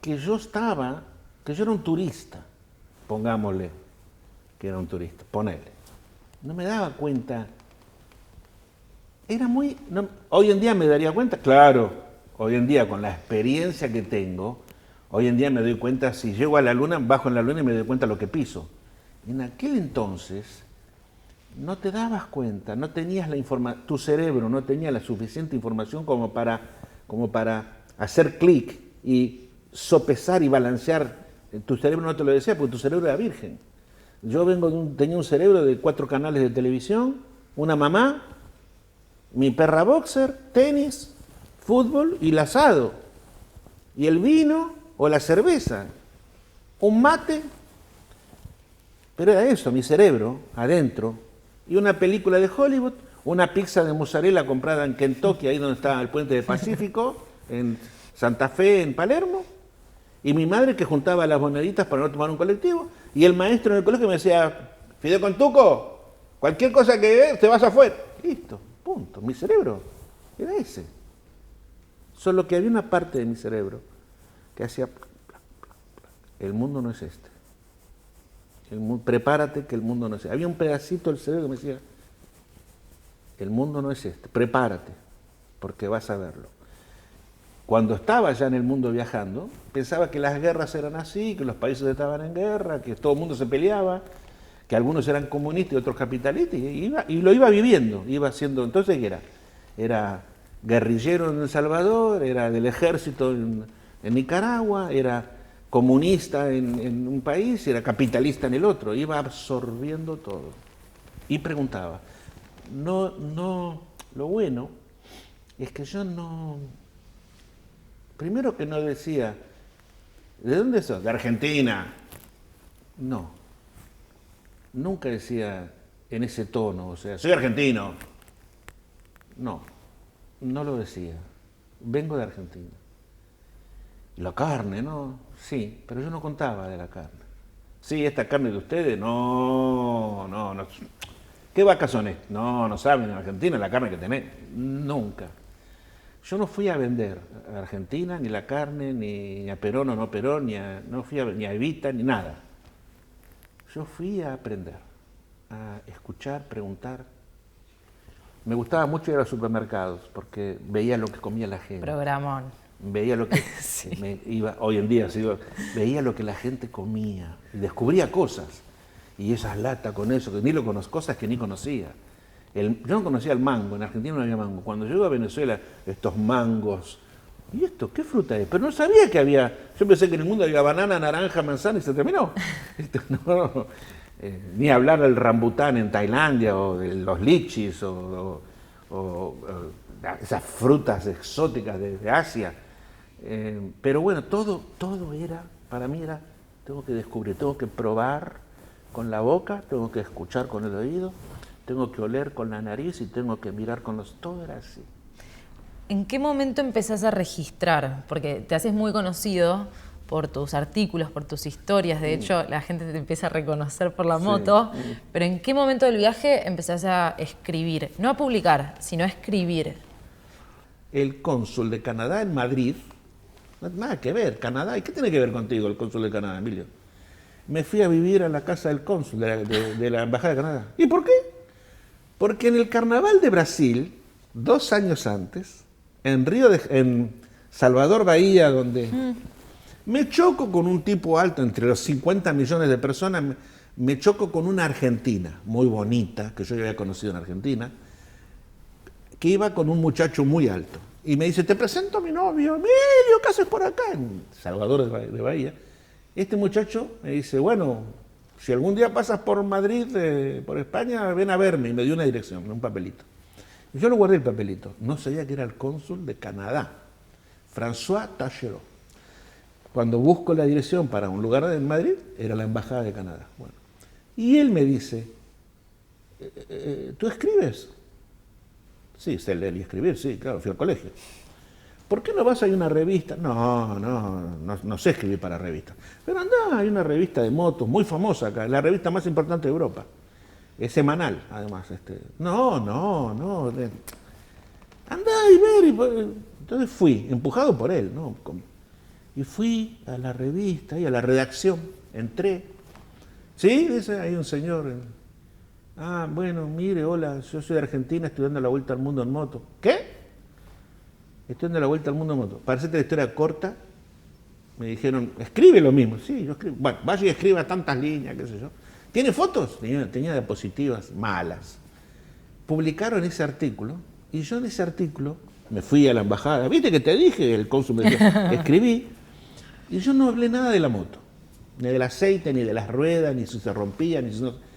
que yo era un turista, pongámosle que era un turista, ponele. No me daba cuenta. Hoy en día me daría cuenta, claro, hoy en día con la experiencia que tengo, hoy en día me doy cuenta, si llego a la luna, bajo en la luna y me doy cuenta de lo que piso. En aquel entonces no te dabas cuenta, no tenías tu cerebro no tenía la suficiente información como para hacer clic y sopesar y balancear. Tu cerebro no te lo decía porque tu cerebro era virgen. Yo tenía un cerebro de 4 canales de televisión, una mamá, mi perra boxer, tenis, fútbol y el asado. Y el vino o la cerveza, un mate, pero era eso, mi cerebro, adentro, y una película de Hollywood, una pizza de mozzarella comprada en Kentucky, ahí donde está el puente del Pacífico, en Santa Fe, en Palermo, y mi madre que juntaba las moneditas para no tomar un colectivo, y el maestro en el colegio me decía, Fideo con Tuco, cualquier cosa que veas, te vas afuera. Listo, punto, mi cerebro era ese. Solo que había una parte de mi cerebro que hacía, el mundo no es este. Prepárate que el mundo no es este. Había un pedacito del cerebro que me decía, el mundo no es este, prepárate, porque vas a verlo. Cuando estaba ya en el mundo viajando, pensaba que las guerras eran así, que los países estaban en guerra, que todo el mundo se peleaba, que algunos eran comunistas y otros capitalistas, y lo iba viviendo, iba haciendo. Entonces, ¿qué era? Era guerrillero en El Salvador, era del ejército en Nicaragua, era comunista en un país, era capitalista en el otro, iba absorbiendo todo. Y preguntaba, Lo bueno es que yo no... Primero que no decía, ¿de dónde sos? De Argentina. No. Nunca decía en ese tono, o sea, soy argentino. No, no lo decía. Vengo de Argentina. ¿Y la carne, no? Sí, pero yo no contaba de la carne. Sí, esta carne de ustedes, no. ¿Qué vacas son estas? No saben en Argentina la carne que tenés. Nunca. Yo no fui a vender a Argentina, ni la carne, ni a Perón o no Perón, no fui ni a Evita, ni nada. Yo fui a aprender, a escuchar, preguntar. Me gustaba mucho ir a los supermercados porque veía lo que comía la gente. Programón. Veía lo que Sí. hoy en día veía lo que la gente comía y descubría cosas. Y esas latas con eso, que ni lo conozco, cosas que ni conocía. Yo no conocía el mango, en Argentina no había mango. Cuando llego a Venezuela, estos mangos, ¿y esto qué fruta es? Pero no sabía que había, yo pensé que en el mundo había banana, naranja, manzana y se terminó. No, ni hablar del rambután en Tailandia o de los lichis o esas frutas exóticas de Asia. Pero bueno, todo era, para mí era, tengo que descubrir, tengo que probar con la boca, tengo que escuchar con el oído, tengo que oler con la nariz y tengo que mirar con los... Todo era así. ¿En qué momento empezás a registrar? Porque te haces muy conocido por tus artículos, por tus historias. De hecho, la gente te empieza a reconocer por la moto. Pero ¿en qué momento del viaje empezás a escribir? No a publicar, sino a escribir. El cónsul de Canadá en Madrid, nada que ver, Canadá, ¿y qué tiene que ver contigo el cónsul de Canadá, Emilio? Me fui a vivir a la casa del cónsul de la Embajada de Canadá. ¿Y por qué? Porque en el Carnaval de Brasil, 2 años antes, en Salvador Bahía, donde me choco con un tipo alto, entre los 50 millones de personas, me choco con una argentina, muy bonita, que yo ya había conocido en Argentina, que iba con un muchacho muy alto. Y me dice, te presento a mi novio, Emilio, ¿qué haces por acá? En Salvador de Bahía. Este muchacho me dice, bueno, si algún día pasas por Madrid, por España, ven a verme. Y me dio una dirección, un papelito. Y yo no guardé el papelito. No sabía que era el cónsul de Canadá, François Taschereau. Cuando busco la dirección para un lugar en Madrid, era la Embajada de Canadá. Bueno. Y él me dice, ¿tú escribes? Sí, sé leer y escribir, sí, claro, fui al colegio. ¿Por qué no vas a ir a una revista? No sé escribir para revistas. Pero andá, hay una revista de motos muy famosa acá, la revista más importante de Europa. Es semanal, además. No. Andá y ver. Entonces fui, empujado por él, ¿no? Y fui a la revista y a la redacción. Entré. Sí, dice, hay un señor. Bueno, mire, hola, yo soy de Argentina, estoy dando la vuelta al mundo en moto. ¿Qué? Estoy dando la vuelta al mundo en moto. Para hacerte la historia corta, me dijeron, escribe lo mismo. Sí, yo escribo. Bueno, vaya y escriba tantas líneas, qué sé yo. ¿Tiene fotos? Tenía diapositivas malas. Publicaron ese artículo y yo en ese artículo me fui a la embajada. ¿Viste que te dije? El cónsul me decía, escribí. Y yo no hablé nada de la moto. Ni del aceite, ni de las ruedas, ni si se rompía, ni si no...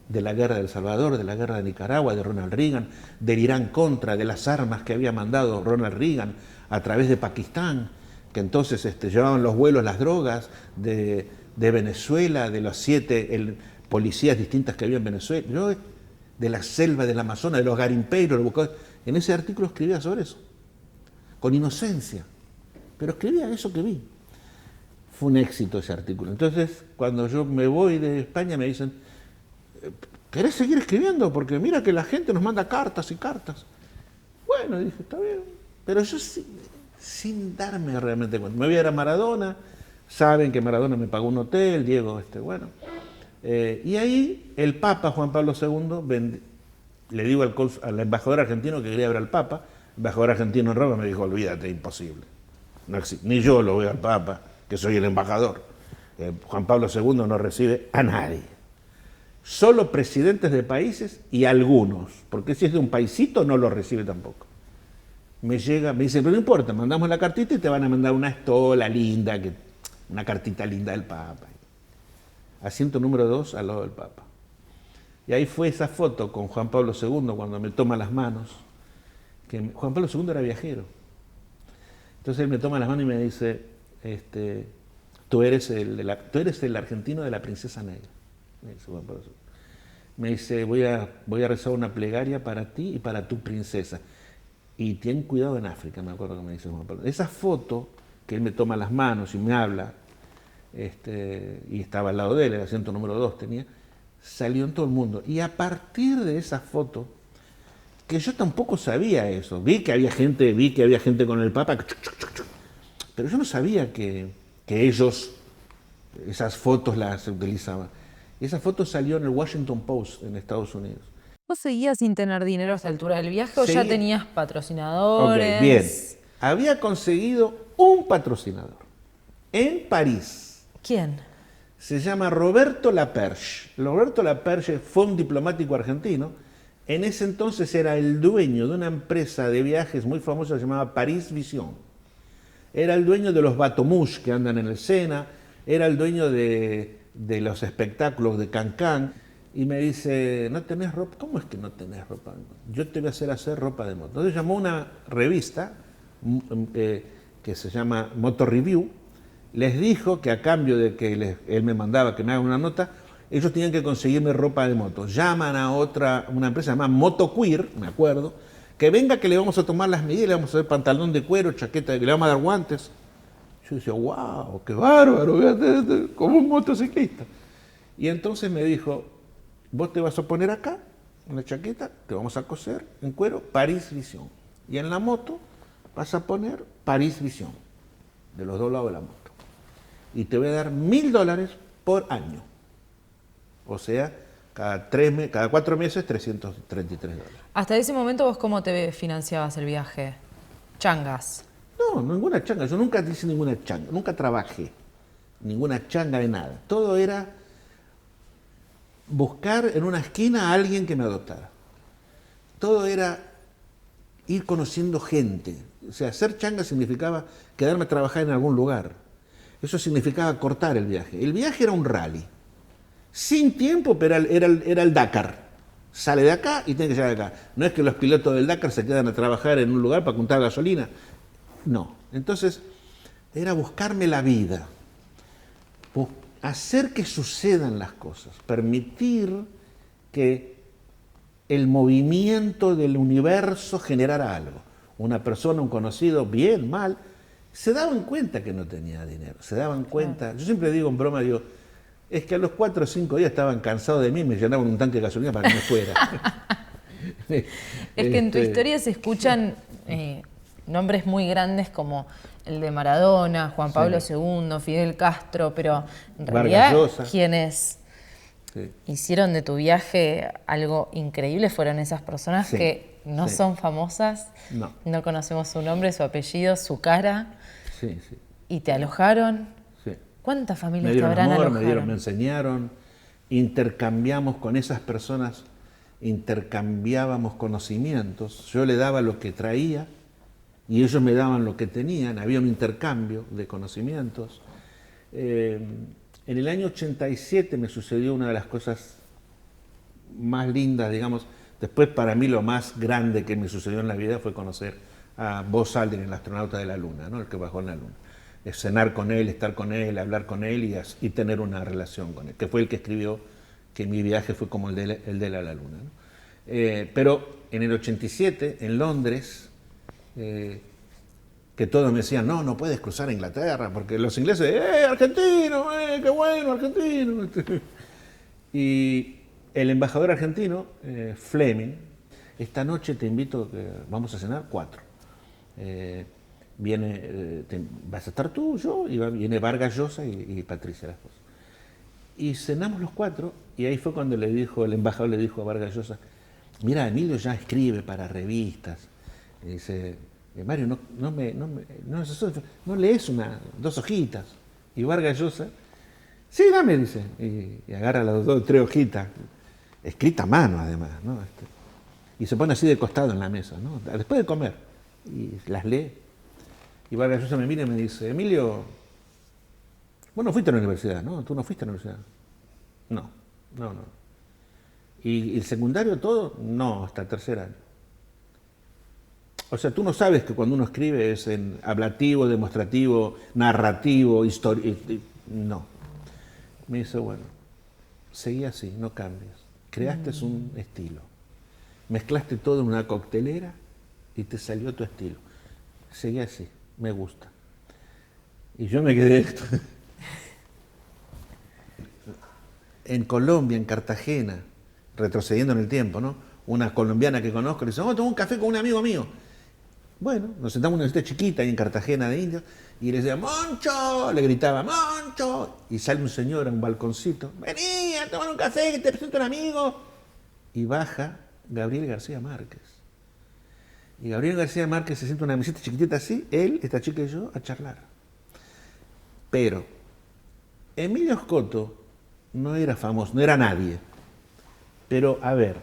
De la guerra de El Salvador, de la guerra de Nicaragua, de Ronald Reagan, del Irán contra, de las armas que había mandado Ronald Reagan a través de Pakistán, que entonces llevaban los vuelos las drogas, de Venezuela, de los 7 policías distintas que había en Venezuela, yo, de la selva del Amazonas, de los garimpeiros, los buscadores. En ese artículo escribía sobre eso, con inocencia, pero escribía eso que vi. Fue un éxito ese artículo. Entonces, cuando yo me voy de España, me dicen, ¿querés seguir escribiendo? Porque mira que la gente nos manda cartas y cartas. Bueno, dije, está bien. Pero yo sin darme realmente cuenta. Me voy a ir a Maradona, saben que Maradona me pagó un hotel, Diego, bueno. Y ahí el Papa, Juan Pablo II, le digo al embajador argentino que quería ver al Papa. El embajador argentino en Roma me dijo, olvídate, imposible. No existe. Ni yo lo veo al Papa, que soy el embajador. Juan Pablo II no recibe a nadie. Solo presidentes de países y algunos, porque si es de un paisito no lo recibe tampoco. Me dice, pero no importa, mandamos la cartita y te van a mandar una estola linda, una cartita linda del Papa. Asiento número 2 al lado del Papa. Y ahí fue esa foto con Juan Pablo II cuando me toma las manos Juan Pablo II era viajero. Entonces él me toma las manos y me dice, tú eres el argentino de la princesa negra. Me dice Juan Pablo II. Me dice, voy a rezar una plegaria para ti y para tu princesa. Y ten cuidado en África, me acuerdo que me dice Juan Pablo. Esa foto que él me toma las manos y me habla, y estaba al lado de él, el asiento número 2 tenía, salió en todo el mundo. Y a partir de esa foto, que yo tampoco sabía eso, vi que había gente con el Papa, pero yo no sabía que ellos esas fotos las utilizaban. Y esa foto salió en el Washington Post en Estados Unidos. ¿Vos seguías sin tener dinero a esta altura del viaje o ya tenías patrocinadores? Ok, bien. Había conseguido un patrocinador en París. ¿Quién? Se llama Roberto Laperche. Roberto Laperche fue un diplomático argentino. En ese entonces era el dueño de una empresa de viajes muy famosa llamada Paris Vision. Era el dueño de los Bateaux que andan en el Sena, era el dueño de los espectáculos de Cancán. Y me dice, ¿no tenés ropa? ¿Cómo es que no tenés ropa? Yo te voy a hacer ropa de moto. Entonces llamó una revista que se llama Motor Review, les dijo que a cambio de que él me mandaba que me haga una nota, ellos tenían que conseguirme ropa de moto. Llaman a una empresa llamada Moto Queer, me acuerdo, que venga que le vamos a tomar las medidas, le vamos a hacer pantalón de cuero, chaqueta, le vamos a dar guantes. Yo decía, wow, qué bárbaro, como un motociclista. Y entonces me dijo, vos te vas a poner acá, una chaqueta, te vamos a coser en cuero, Paris Vision. Y en la moto vas a poner Paris Vision, de los dos lados de la moto. Y te voy a dar $1000 por año. O sea, cada 4 meses, $333. Hasta ese momento, ¿vos cómo te financiabas el viaje? ¿Changas? No, ninguna changa. Yo nunca hice ninguna changa, nunca trabajé. Ninguna changa de nada. Todo era buscar en una esquina a alguien que me adoptara. Todo era ir conociendo gente. O sea, hacer changa significaba quedarme a trabajar en algún lugar. Eso significaba cortar el viaje. El viaje era un rally. Sin tiempo, pero era el Dakar. Sale de acá y tiene que llegar de acá. No es que los pilotos del Dakar se quedan a trabajar en un lugar para juntar gasolina. No. Entonces, era buscarme la vida. Hacer que sucedan las cosas. Permitir que el movimiento del universo generara algo. Una persona, un conocido, bien, mal, se daban cuenta que no tenía dinero. Se daban cuenta. Yo siempre digo en broma, digo, es que a los 4 o 5 días estaban cansados de mí y me llenaban un tanque de gasolina para que me fuera. Es que en tu historia se escuchan nombres muy grandes como el de Maradona, Juan Pablo II, Fidel Castro, pero en realidad quienes hicieron de tu viaje algo increíble fueron esas personas que no son famosas, no conocemos su nombre, su apellido, su cara, y te alojaron. ¿Cuántas familias te habrán alojado? Me enseñaron, intercambiamos con esas personas, intercambiábamos conocimientos, yo le daba lo que traía y ellos me daban lo que tenían, había un intercambio de conocimientos. En el año 87 me sucedió una de las cosas más lindas, digamos, después para mí lo más grande que me sucedió en la vida fue conocer a Buzz Aldrin, el astronauta de la Luna, ¿no? El que bajó en la Luna. Cenar con él, estar con él, hablar con él y tener una relación con él, que fue el que escribió que mi viaje fue como el de la Luna, ¿no? Pero en el 87, en Londres, que todos me decían, no puedes cruzar a Inglaterra, porque los ingleses, argentino, qué bueno, argentino. Y el embajador argentino, Fleming, esta noche te invito, vamos a cenar 4. Vas a estar tú, yo, y viene Vargas Llosa y Patricia, la esposa. Y cenamos los 4, y ahí fue cuando el embajador le dijo a Vargas Llosa, mira, Emilio ya escribe para revistas. Y dice, Mario, no lees 2 hojitas. Y Vargas Llosa, sí, dame, dice, y agarra las 2 o 3 hojitas, escrita a mano además, ¿no? Y se pone así de costado en la mesa, ¿no? Después de comer, y las lee. Y Vargas Llosa me mira y me dice, Emilio, vos no fuiste a la universidad, ¿no? ¿Tú no fuiste a la universidad? No. ¿Y el secundario todo? No, hasta el 3er año. O sea, tú no sabes que cuando uno escribe es en ablativo, demostrativo, narrativo, no. Me dice, bueno, seguí así, no cambies. Creaste un estilo. Mezclaste todo en una coctelera y te salió tu estilo. Seguí así, me gusta. Y yo me quedé en Colombia, en Cartagena, retrocediendo en el tiempo, ¿no? Una colombiana que conozco le dice, vamos a tomar un café con un amigo mío. Bueno, nos sentamos en una visita chiquita ahí en Cartagena de Indios y le decía, ¡Moncho! Le gritaba, ¡Moncho! Y sale un señor a un balconcito, vení a tomar un café que te presento un amigo. Y baja Gabriel García Márquez. Y Gabriel García Márquez se sienta en una mesita chiquitita así, él, esta chica y yo, a charlar. Pero Emilio Scotto no era famoso, no era nadie. Pero, a ver,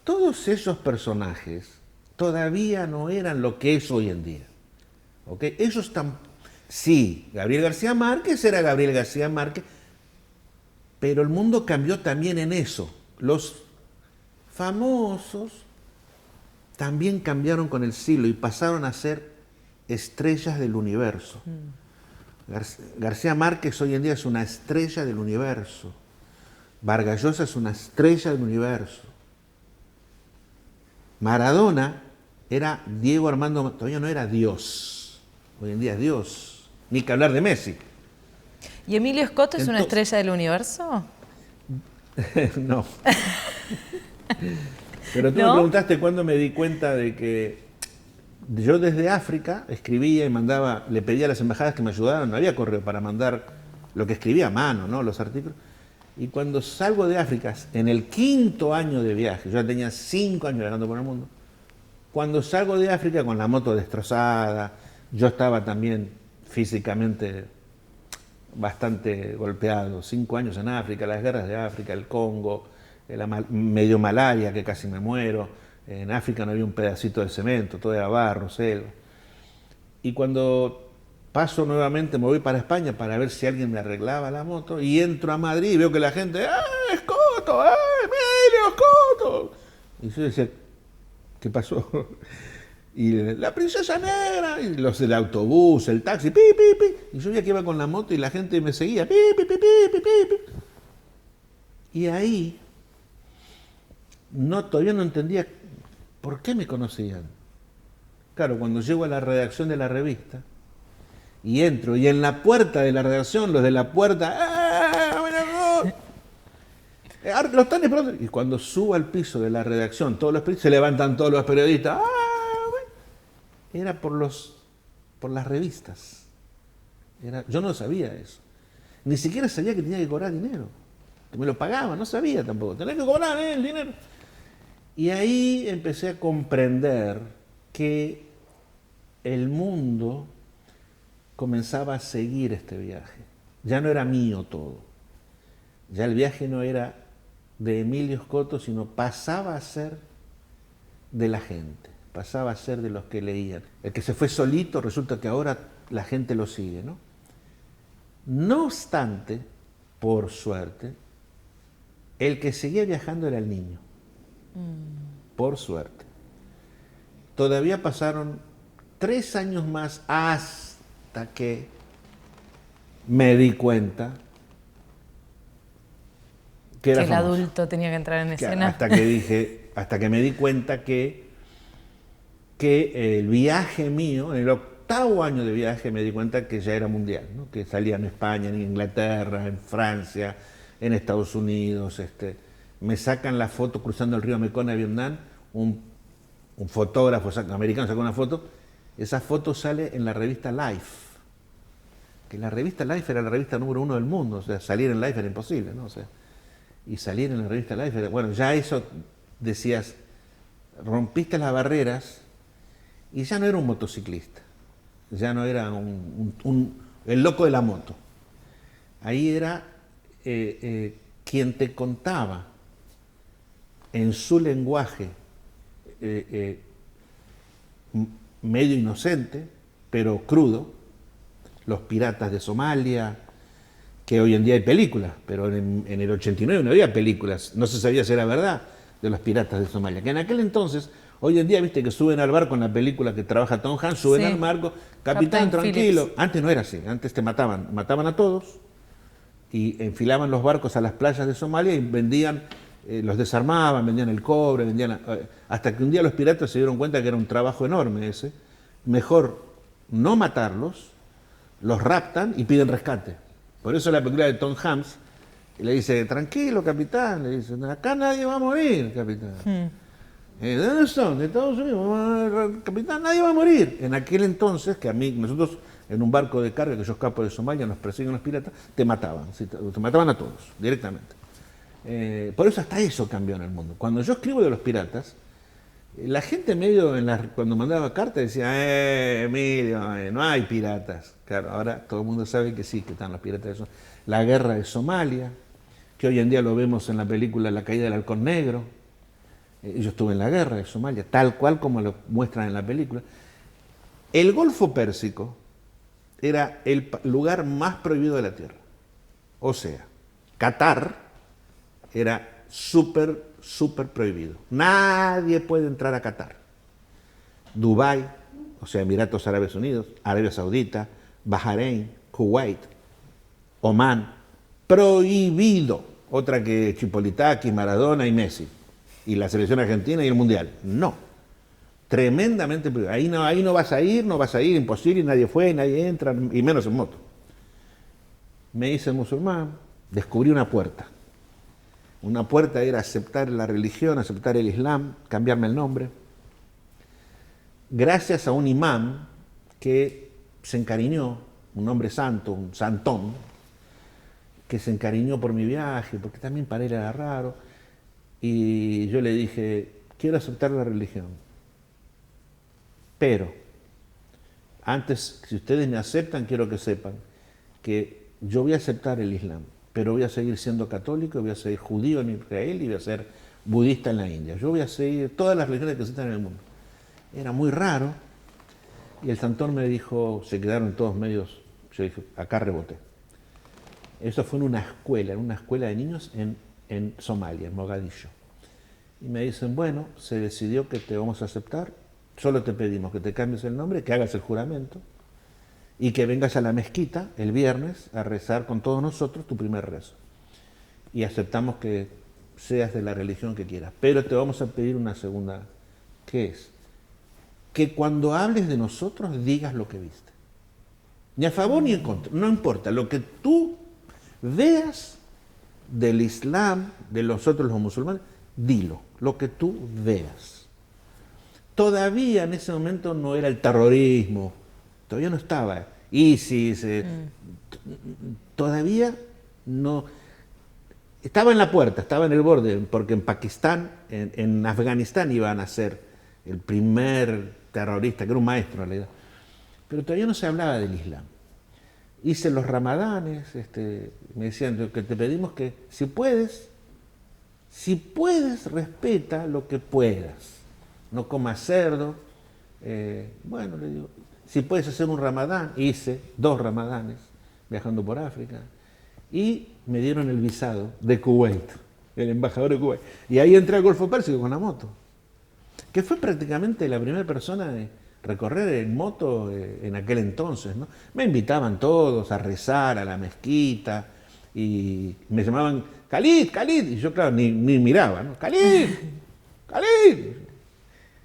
todos esos personajes todavía no eran lo que es hoy en día. ¿Ok? Ellos están... Sí, Gabriel García Márquez era Gabriel García Márquez, pero el mundo cambió también en eso. Los famosos también cambiaron con el siglo y pasaron a ser estrellas del universo. García Márquez hoy en día es una estrella del universo. Vargas Llosa es una estrella del universo. Maradona era Diego Armando, todavía no era Dios. Hoy en día es Dios. Ni que hablar de Messi. ¿Y Emilio Scotto es una estrella del universo? No. Pero tú me preguntaste cuándo me di cuenta de que yo desde África escribía y mandaba, le pedía a las embajadas que me ayudaran, no había correo para mandar lo que escribía a mano, ¿no? Los artículos. Y cuando salgo de África, en el 5.º año de viaje, yo ya tenía 5 años viajando por el mundo, cuando salgo de África con la moto destrozada, yo estaba también físicamente bastante golpeado, 5 años en África, las guerras de África, el Congo, medio malaria que casi me muero, en África no había un pedacito de cemento, todo era barro, selva. Y cuando paso nuevamente, me voy para España para ver si alguien me arreglaba la moto y entro a Madrid y veo que la gente, ¡ah, Scotto! ¡Ah, Emilio Scotto! Y yo decía, ¿qué pasó? Y la princesa negra, y los del autobús, el taxi, pi, pi, pi. Y yo veía que iba con la moto y la gente me seguía, pi, pi, pi, pi, pi, pi, pi. Y ahí, todavía no entendía por qué me conocían. Claro, cuando llego a la redacción de la revista, y entro, y en la puerta de la redacción, los de la puerta, los tanes, y cuando subo al piso de la redacción, todos los periodistas, se levantan todos los periodistas, era por las revistas. Yo no sabía eso. Ni siquiera sabía que tenía que cobrar dinero. Que me lo pagaban, no sabía tampoco. Tenía que cobrar el dinero. Y ahí empecé a comprender que el mundo comenzaba a seguir este viaje. Ya no era mío todo. Ya el viaje no era de Emilio Scotto, sino pasaba a ser de la gente, pasaba a ser de los que leían. El que se fue solito, resulta que ahora la gente lo sigue, ¿no? No obstante, por suerte, el que seguía viajando era el niño. Por suerte. Todavía pasaron 3 años más hasta que me di cuenta que era el adulto tenía que entrar en escena. Hasta que me di cuenta que el viaje mío, en el 8.º año de viaje, me di cuenta que ya era mundial, ¿no? Que salía en España, en Inglaterra, en Francia, en Estados Unidos. Me sacan la foto cruzando el río Mekong a Vietnam, un fotógrafo americano sacó una foto, esa foto sale en la revista Life, que la revista Life era la revista número 1 del mundo, o sea, salir en Life era imposible, ¿no? O sea, y salir en la revista Life era, bueno, ya eso decías, rompiste las barreras y ya no era un motociclista, ya no era el loco de la moto, ahí era quien te contaba en su lenguaje medio inocente, pero crudo, los piratas de Somalia, que hoy en día hay películas, pero en el 89 no había películas, no se sabía si era verdad de los piratas de Somalia, que en aquel entonces Hoy en día, viste que suben al barco en la película que trabaja Tom Hanks, suben Sí. al barco, capitán, Captain tranquilo. Phillips. Antes no era así, antes te mataban a todos y enfilaban los barcos a las playas de Somalia y vendían, los desarmaban, vendían el cobre, hasta que un día los piratas se dieron cuenta que era un trabajo enorme ese. Mejor no matarlos, los raptan y piden rescate. Por eso la película de Tom Hanks le dice, tranquilo, capitán, le dice, acá nadie va a morir, capitán. ¿De dónde son? De Estados Unidos. Capitán, nadie va a morir. En aquel entonces, que nosotros en un barco de carga que yo escapo de Somalia, nos persiguen los piratas, te mataban. ¿Sí? Te mataban a todos, directamente. Por eso hasta eso cambió en el mundo. Cuando yo escribo de los piratas, la gente medio, cuando mandaba cartas, decía, Emilio, no hay piratas. Claro, ahora todo el mundo sabe que sí, que están los piratas de Somalia. La guerra de Somalia, que hoy en día lo vemos en la película La caída del halcón negro. Yo estuve en la guerra de Somalia, tal cual como lo muestran en la película. El Golfo Pérsico era el lugar más prohibido de la Tierra. O sea, Qatar era súper prohibido. Nadie puede entrar a Qatar. Dubái, o sea, Emiratos Árabes Unidos, Arabia Saudita, Bahrein, Kuwait, Omán, prohibido. Otra que Chipolitaki, Maradona y Messi. Y la selección argentina y el mundial. No. Tremendamente prohibido. Ahí no vas a ir, imposible, nadie fue, nadie entra, y menos en moto. Me hice musulmán, descubrí una puerta. Una puerta era aceptar la religión, aceptar el Islam, cambiarme el nombre. Gracias a un imán que se encariñó, un hombre santo, un santón, que se encariñó por mi viaje, porque también para él era raro. Y yo le dije, quiero aceptar la religión. Pero, antes, si ustedes me aceptan, quiero que sepan que yo voy a aceptar el Islam, pero voy a seguir siendo católico, voy a ser judío en Israel y voy a ser budista en la India. Yo voy a seguir todas las religiones que existen en el mundo. Era muy raro. Y el santón me dijo, se quedaron todos medios, yo dije, acá reboté. Eso fue en una escuela de niños en Somalia, en Mogadiscio. Y me dicen, bueno, se decidió que te vamos a aceptar, solo te pedimos que te cambies el nombre, que hagas el juramento y que vengas a la mezquita el viernes a rezar con todos nosotros tu primer rezo. Y aceptamos que seas de la religión que quieras, pero te vamos a pedir una segunda, ¿qué es? Que cuando hables de nosotros digas lo que viste. Ni a favor ni en contra, no importa, lo que tú veas del Islam, de nosotros los musulmanes, dilo, lo que tú veas. Todavía en ese momento no era el terrorismo, todavía no estaba ISIS, todavía no. Estaba en la puerta, estaba en el borde, porque en Pakistán, en Afganistán iban a ser el primer terrorista, que era un maestro en realidad. Pero todavía no se hablaba del Islam. Hice los ramadanes, me decían que te pedimos que si puedes, respeta lo que puedas. No comas cerdo. Bueno, le digo, si puedes hacer un ramadán, hice 2 ramadanes viajando por África. Y me dieron el visado de Kuwait, el embajador de Kuwait. Y ahí entré al Golfo Pérsico con la moto, que fue prácticamente la primera persona de recorrer en moto en aquel entonces, ¿no? Me invitaban todos a rezar a la mezquita y me llamaban Khalid, Khalid, y yo claro, ni miraba, ¿no? Khalid, Khalid.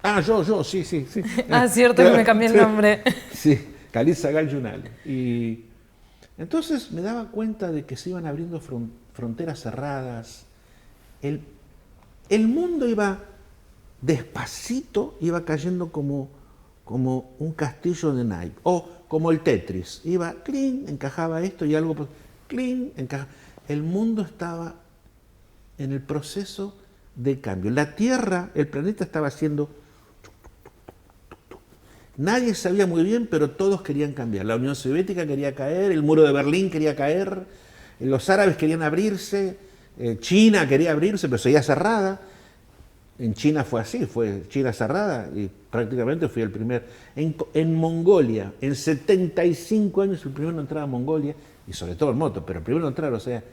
Ah, yo, sí. Ah, cierto que me cambié el nombre. Sí, Khalid Sagal Yunal. Y entonces me daba cuenta de que se iban abriendo fronteras cerradas. El mundo iba despacito, iba cayendo como un castillo de naipes, o como el Tetris, iba, clean, encajaba esto y algo, clean, encajaba. El mundo estaba en el proceso de cambio. La Tierra, el planeta estaba haciendo. Nadie sabía muy bien, pero todos querían cambiar. La Unión Soviética quería caer, el muro de Berlín quería caer, los árabes querían abrirse, China quería abrirse, pero seguía cerrada. En China fue así, fue China cerrada y prácticamente fui el primer. En Mongolia, en 75 años, el primero en entrar a Mongolia, y sobre todo en moto, pero el primero en entrar, o sea,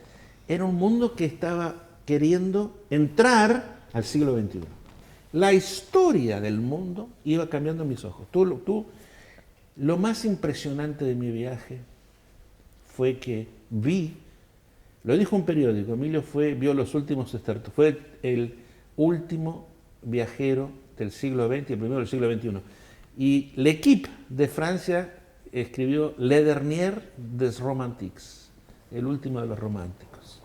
era un mundo que estaba queriendo entrar al siglo XXI. La historia del mundo iba cambiando en mis ojos. Lo más impresionante de mi viaje fue que vi, lo dijo un periódico, Emilio vio los últimos estertos, fue el último viajero del siglo XX y el primero del siglo XXI. Y L'Équipe de Francia escribió Le Dernier des Romantiques, el último de los románticos.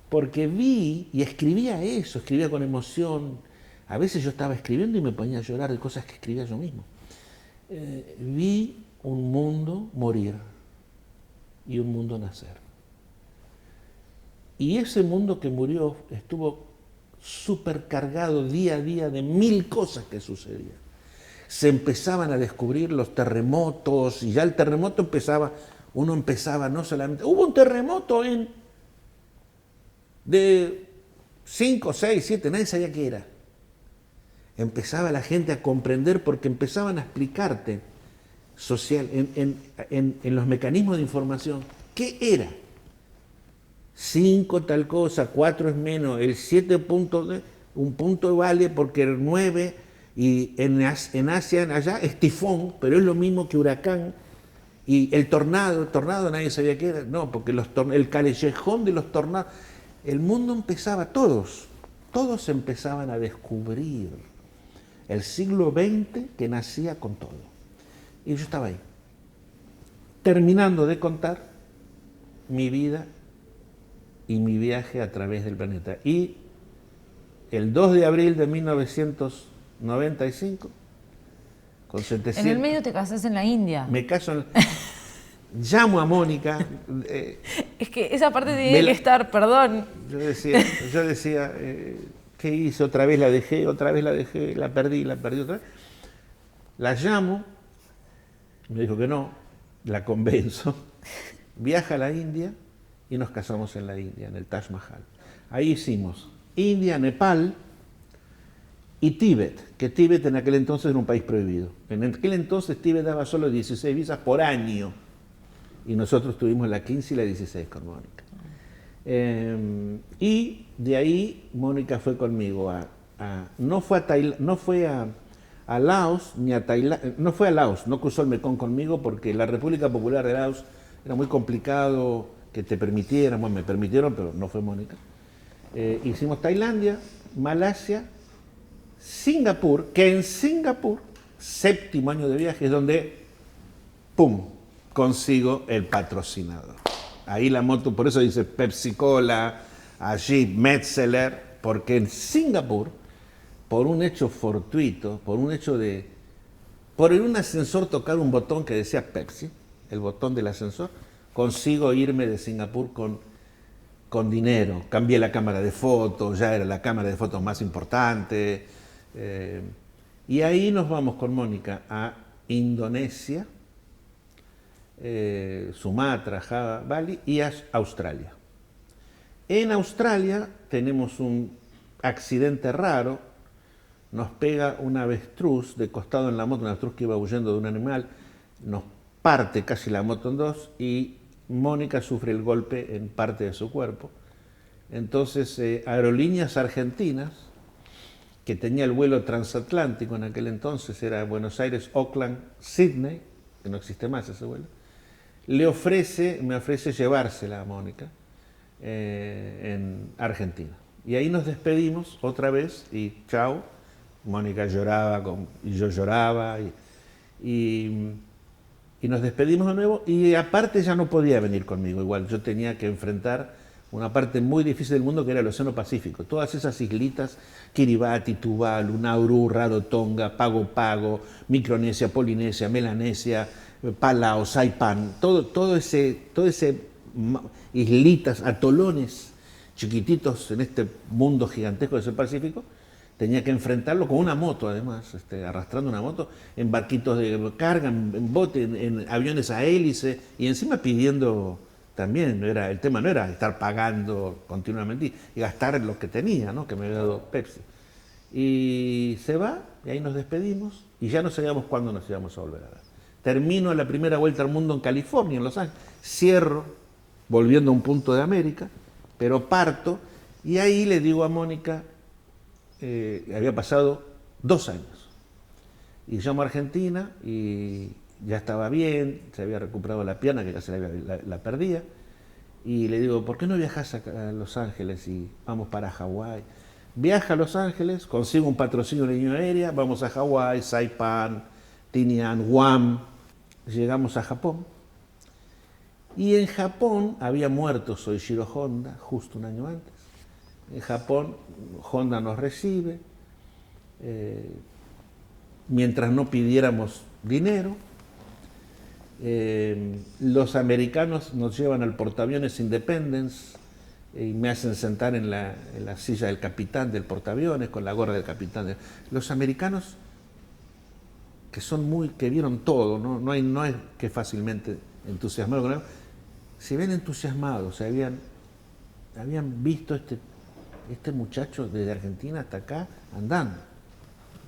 Porque vi y escribía eso, escribía con emoción. A veces yo estaba escribiendo y me ponía a llorar de cosas que escribía yo mismo. Vi un mundo morir y un mundo nacer. Y ese mundo que murió estuvo supercargado día a día de 1000 cosas que sucedían. Se empezaban a descubrir los terremotos y ya el terremoto uno empezaba no solamente... Hubo un terremoto de 5, 6, 7, nadie sabía qué era. Empezaba la gente a comprender porque empezaban a explicarte en los mecanismos de información qué era. 5 tal cosa, 4 es menos, el 7 puntos, un punto vale porque el 9, y en Asia, allá es tifón, pero es lo mismo que huracán. Y el tornado nadie sabía qué era, no, porque el callejón de los tornados, el mundo empezaba, todos empezaban a descubrir el siglo XX que nacía con todo. Y yo estaba ahí, terminando de contar mi vida y mi viaje a través del planeta. Y el 2 de abril de 1995, con 700... En el medio te casás en la India. Me caso llamo a Mónica. Es que esa parte tenía que estar, perdón. Yo decía, ¿qué hice? Otra vez la dejé, la perdí otra vez. La llamo, me dijo que no, la convenzo, viaja a la India y nos casamos en la India, en el Taj Mahal. Ahí hicimos India, Nepal y Tíbet, que Tíbet en aquel entonces era un país prohibido. En aquel entonces Tíbet daba solo 16 visas por año y nosotros tuvimos la 15 y la 16 con Mónica. Y de ahí Mónica fue conmigo no fue a Laos ni a Tailandia, no fue a Laos, no cruzó el Mekong conmigo porque la República Popular de Laos era muy complicado que te permitieran, bueno, me permitieron, pero no fue Mónica. Hicimos Tailandia, Malasia, Singapur, que en Singapur, 7º año de viaje, es donde, ¡pum!, consigo el patrocinador. Ahí la moto, por eso dice Pepsi Cola, allí Metzeler, porque en Singapur, por un hecho fortuito, por un ascensor tocar un botón que decía Pepsi, el botón del ascensor, consigo irme de Singapur con dinero. Cambié la cámara de fotos, ya era la cámara de fotos más importante. Y ahí nos vamos con Mónica a Indonesia, Sumatra, Java, Bali y a Australia. En Australia tenemos un accidente raro, nos pega un avestruz de costado en la moto, un avestruz que iba huyendo de un animal, nos parte casi la moto en dos y Mónica sufre el golpe en parte de su cuerpo. Entonces, Aerolíneas Argentinas, que tenía el vuelo transatlántico en aquel entonces, era Buenos Aires, Auckland, Sydney, que no existe más ese vuelo, me ofrece llevársela a Mónica en Argentina. Y ahí nos despedimos otra vez y chao. Mónica lloraba y yo lloraba y nos despedimos de nuevo y aparte ya no podía venir conmigo igual. Yo tenía que enfrentar una parte muy difícil del mundo que era el Océano Pacífico. Todas esas islitas, Kiribati, Tuvalu, Nauru, Rarotonga, Pago Pago, Micronesia, Polinesia, Melanesia, Palau, Saipan, todo ese islitas, atolones chiquititos en este mundo gigantesco del Pacífico, tenía que enfrentarlo con una moto además, arrastrando una moto, en barquitos de carga, en bote, en aviones a hélice, y encima pidiendo también, el tema no era estar pagando continuamente y gastar lo que tenía, ¿no?, que me había dado Pepsi. Y se va, y ahí nos despedimos, y ya no sabíamos cuándo nos íbamos a volver a ver. Termino la primera vuelta al mundo en California, en Los Ángeles, cierro, volviendo a un punto de América, pero parto, y ahí le digo a Mónica, había pasado 2 años. Y llamo a Argentina y ya estaba bien, se había recuperado la pierna, que casi la perdía. Y le digo, ¿por qué no viajas a Los Ángeles y vamos para Hawái? Viaja a Los Ángeles, consigo un patrocinio de línea aérea, vamos a Hawái, Saipan, Tinian, Guam. Llegamos a Japón. Y en Japón había muerto Soichiro Honda justo un año antes. En Japón, Honda nos recibe, mientras no pidiéramos dinero. Los americanos nos llevan al portaaviones Independence y me hacen sentar en la silla del capitán del portaaviones con la gorra del capitán. Los americanos, que vieron todo, no es que fácilmente entusiasmados con algo, se ven entusiasmados, habían visto este muchacho desde Argentina hasta acá andando.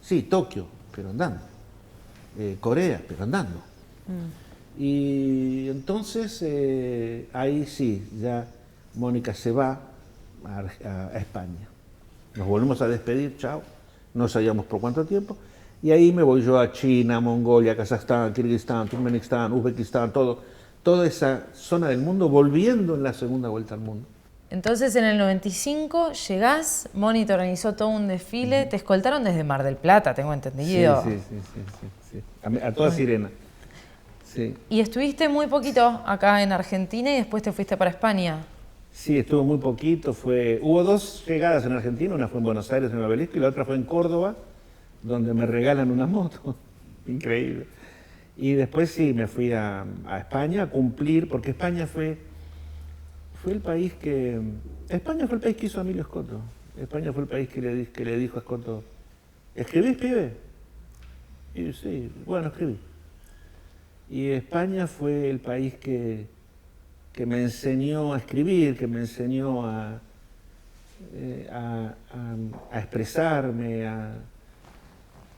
Sí, Tokio, pero andando. Corea, pero andando. Y entonces ahí sí, ya Mónica se va a España. Nos volvemos a despedir, chao. No sabíamos por cuánto tiempo. Y ahí me voy yo a China, Mongolia, Kazajstán, Kirguistán, Turkmenistán, Uzbekistán, toda esa zona del mundo, volviendo en la segunda vuelta al mundo. Entonces en el 95 llegás, Moni te organizó todo un desfile, te escoltaron desde Mar del Plata, tengo entendido. Sí. A toda sirena. Sí. Y estuviste muy poquito acá en Argentina y después te fuiste para España. Sí, estuvo muy poquito. Hubo 2 llegadas en Argentina, una fue en Buenos Aires, en el Obelisco, y la otra fue en Córdoba, donde me regalan una moto. Increíble. Y después sí, me fui a España a cumplir, porque España fue el país que hizo a Emilio Escoto. España fue el país que le dijo a Escoto, ¿escribís, pibe? Y sí, bueno, escribí. Y España fue el país que me enseñó a escribir, que me enseñó a expresarme,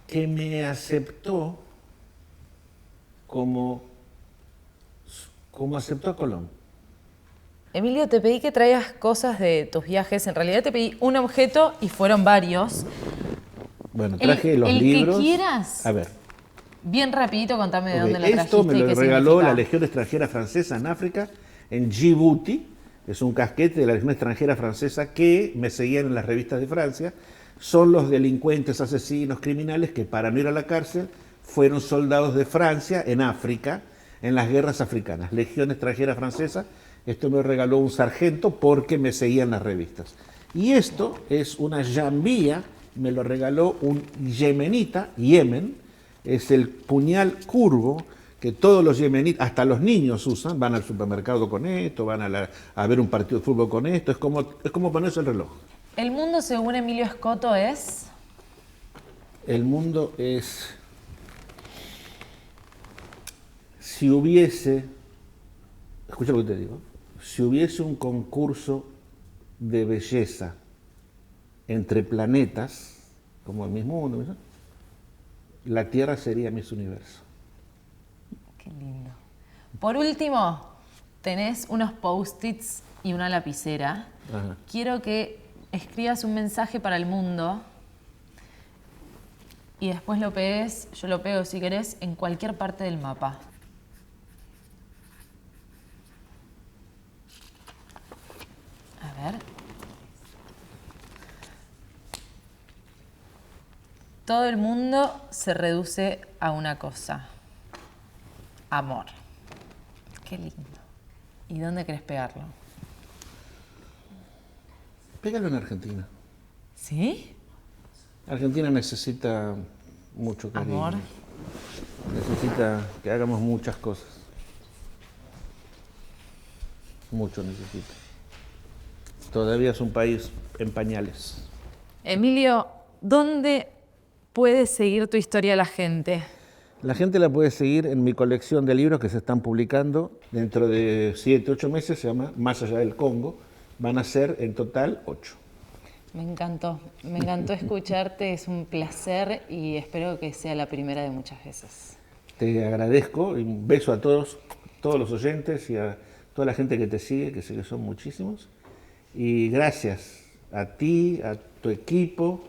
que me aceptó como aceptó a Colón. Emilio, te pedí que traigas cosas de tus viajes. En realidad te pedí un objeto y fueron varios. Bueno, traje los libros. El que quieras. A ver. Bien rapidito, contame de dónde la trajiste. Esto me y lo qué regaló significa. la Legión Extranjera Francesa en África, en Djibouti. Es un casquete de la Legión Extranjera Francesa que me seguían en las revistas de Francia. Son los delincuentes, asesinos, criminales que para no ir a la cárcel fueron soldados de Francia en África, en las guerras africanas. Legión Extranjera Francesa. Esto me regaló un sargento porque me seguían las revistas. Y esto es una jambía, me lo regaló un yemenita, Yemen, es el puñal curvo que todos los yemenitas, hasta los niños usan, van al supermercado con esto, van a ver un partido de fútbol con esto, es como ponerse el reloj. El mundo, según Emilio Escoto, es... El mundo es... Si hubiese... Escucha lo que te digo. Si hubiese un concurso de belleza entre planetas, como el mismo mundo, ¿no? La Tierra sería Miss Universo. Qué lindo. Por último, tenés unos post-its y una lapicera. Ajá. Quiero que escribas un mensaje para el mundo y después lo pegues, yo lo pego si querés, en cualquier parte del mapa. A ver. Todo el mundo se reduce a una cosa. Amor. Qué lindo. ¿Y dónde querés pegarlo? Pégalo en Argentina. ¿Sí? Argentina necesita mucho cariño. Amor. Necesita que hagamos muchas cosas. Mucho necesita. Todavía es un país en pañales. Emilio, ¿dónde puede seguir tu historia la gente? La gente la puede seguir en mi colección de libros que se están publicando. Dentro de 7, 8 meses se llama Más allá del Congo. Van a ser en total 8. Me encantó escucharte, es un placer y espero que sea la primera de muchas veces. Te agradezco y un beso a todos los oyentes y a toda la gente que te sigue, que sé que son muchísimos. Y gracias a ti, a tu equipo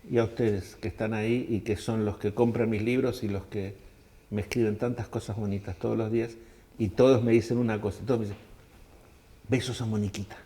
y a ustedes que están ahí y que son los que compran mis libros y los que me escriben tantas cosas bonitas todos los días, y todos me dicen una cosa, todos me dicen, besos a Moniquita.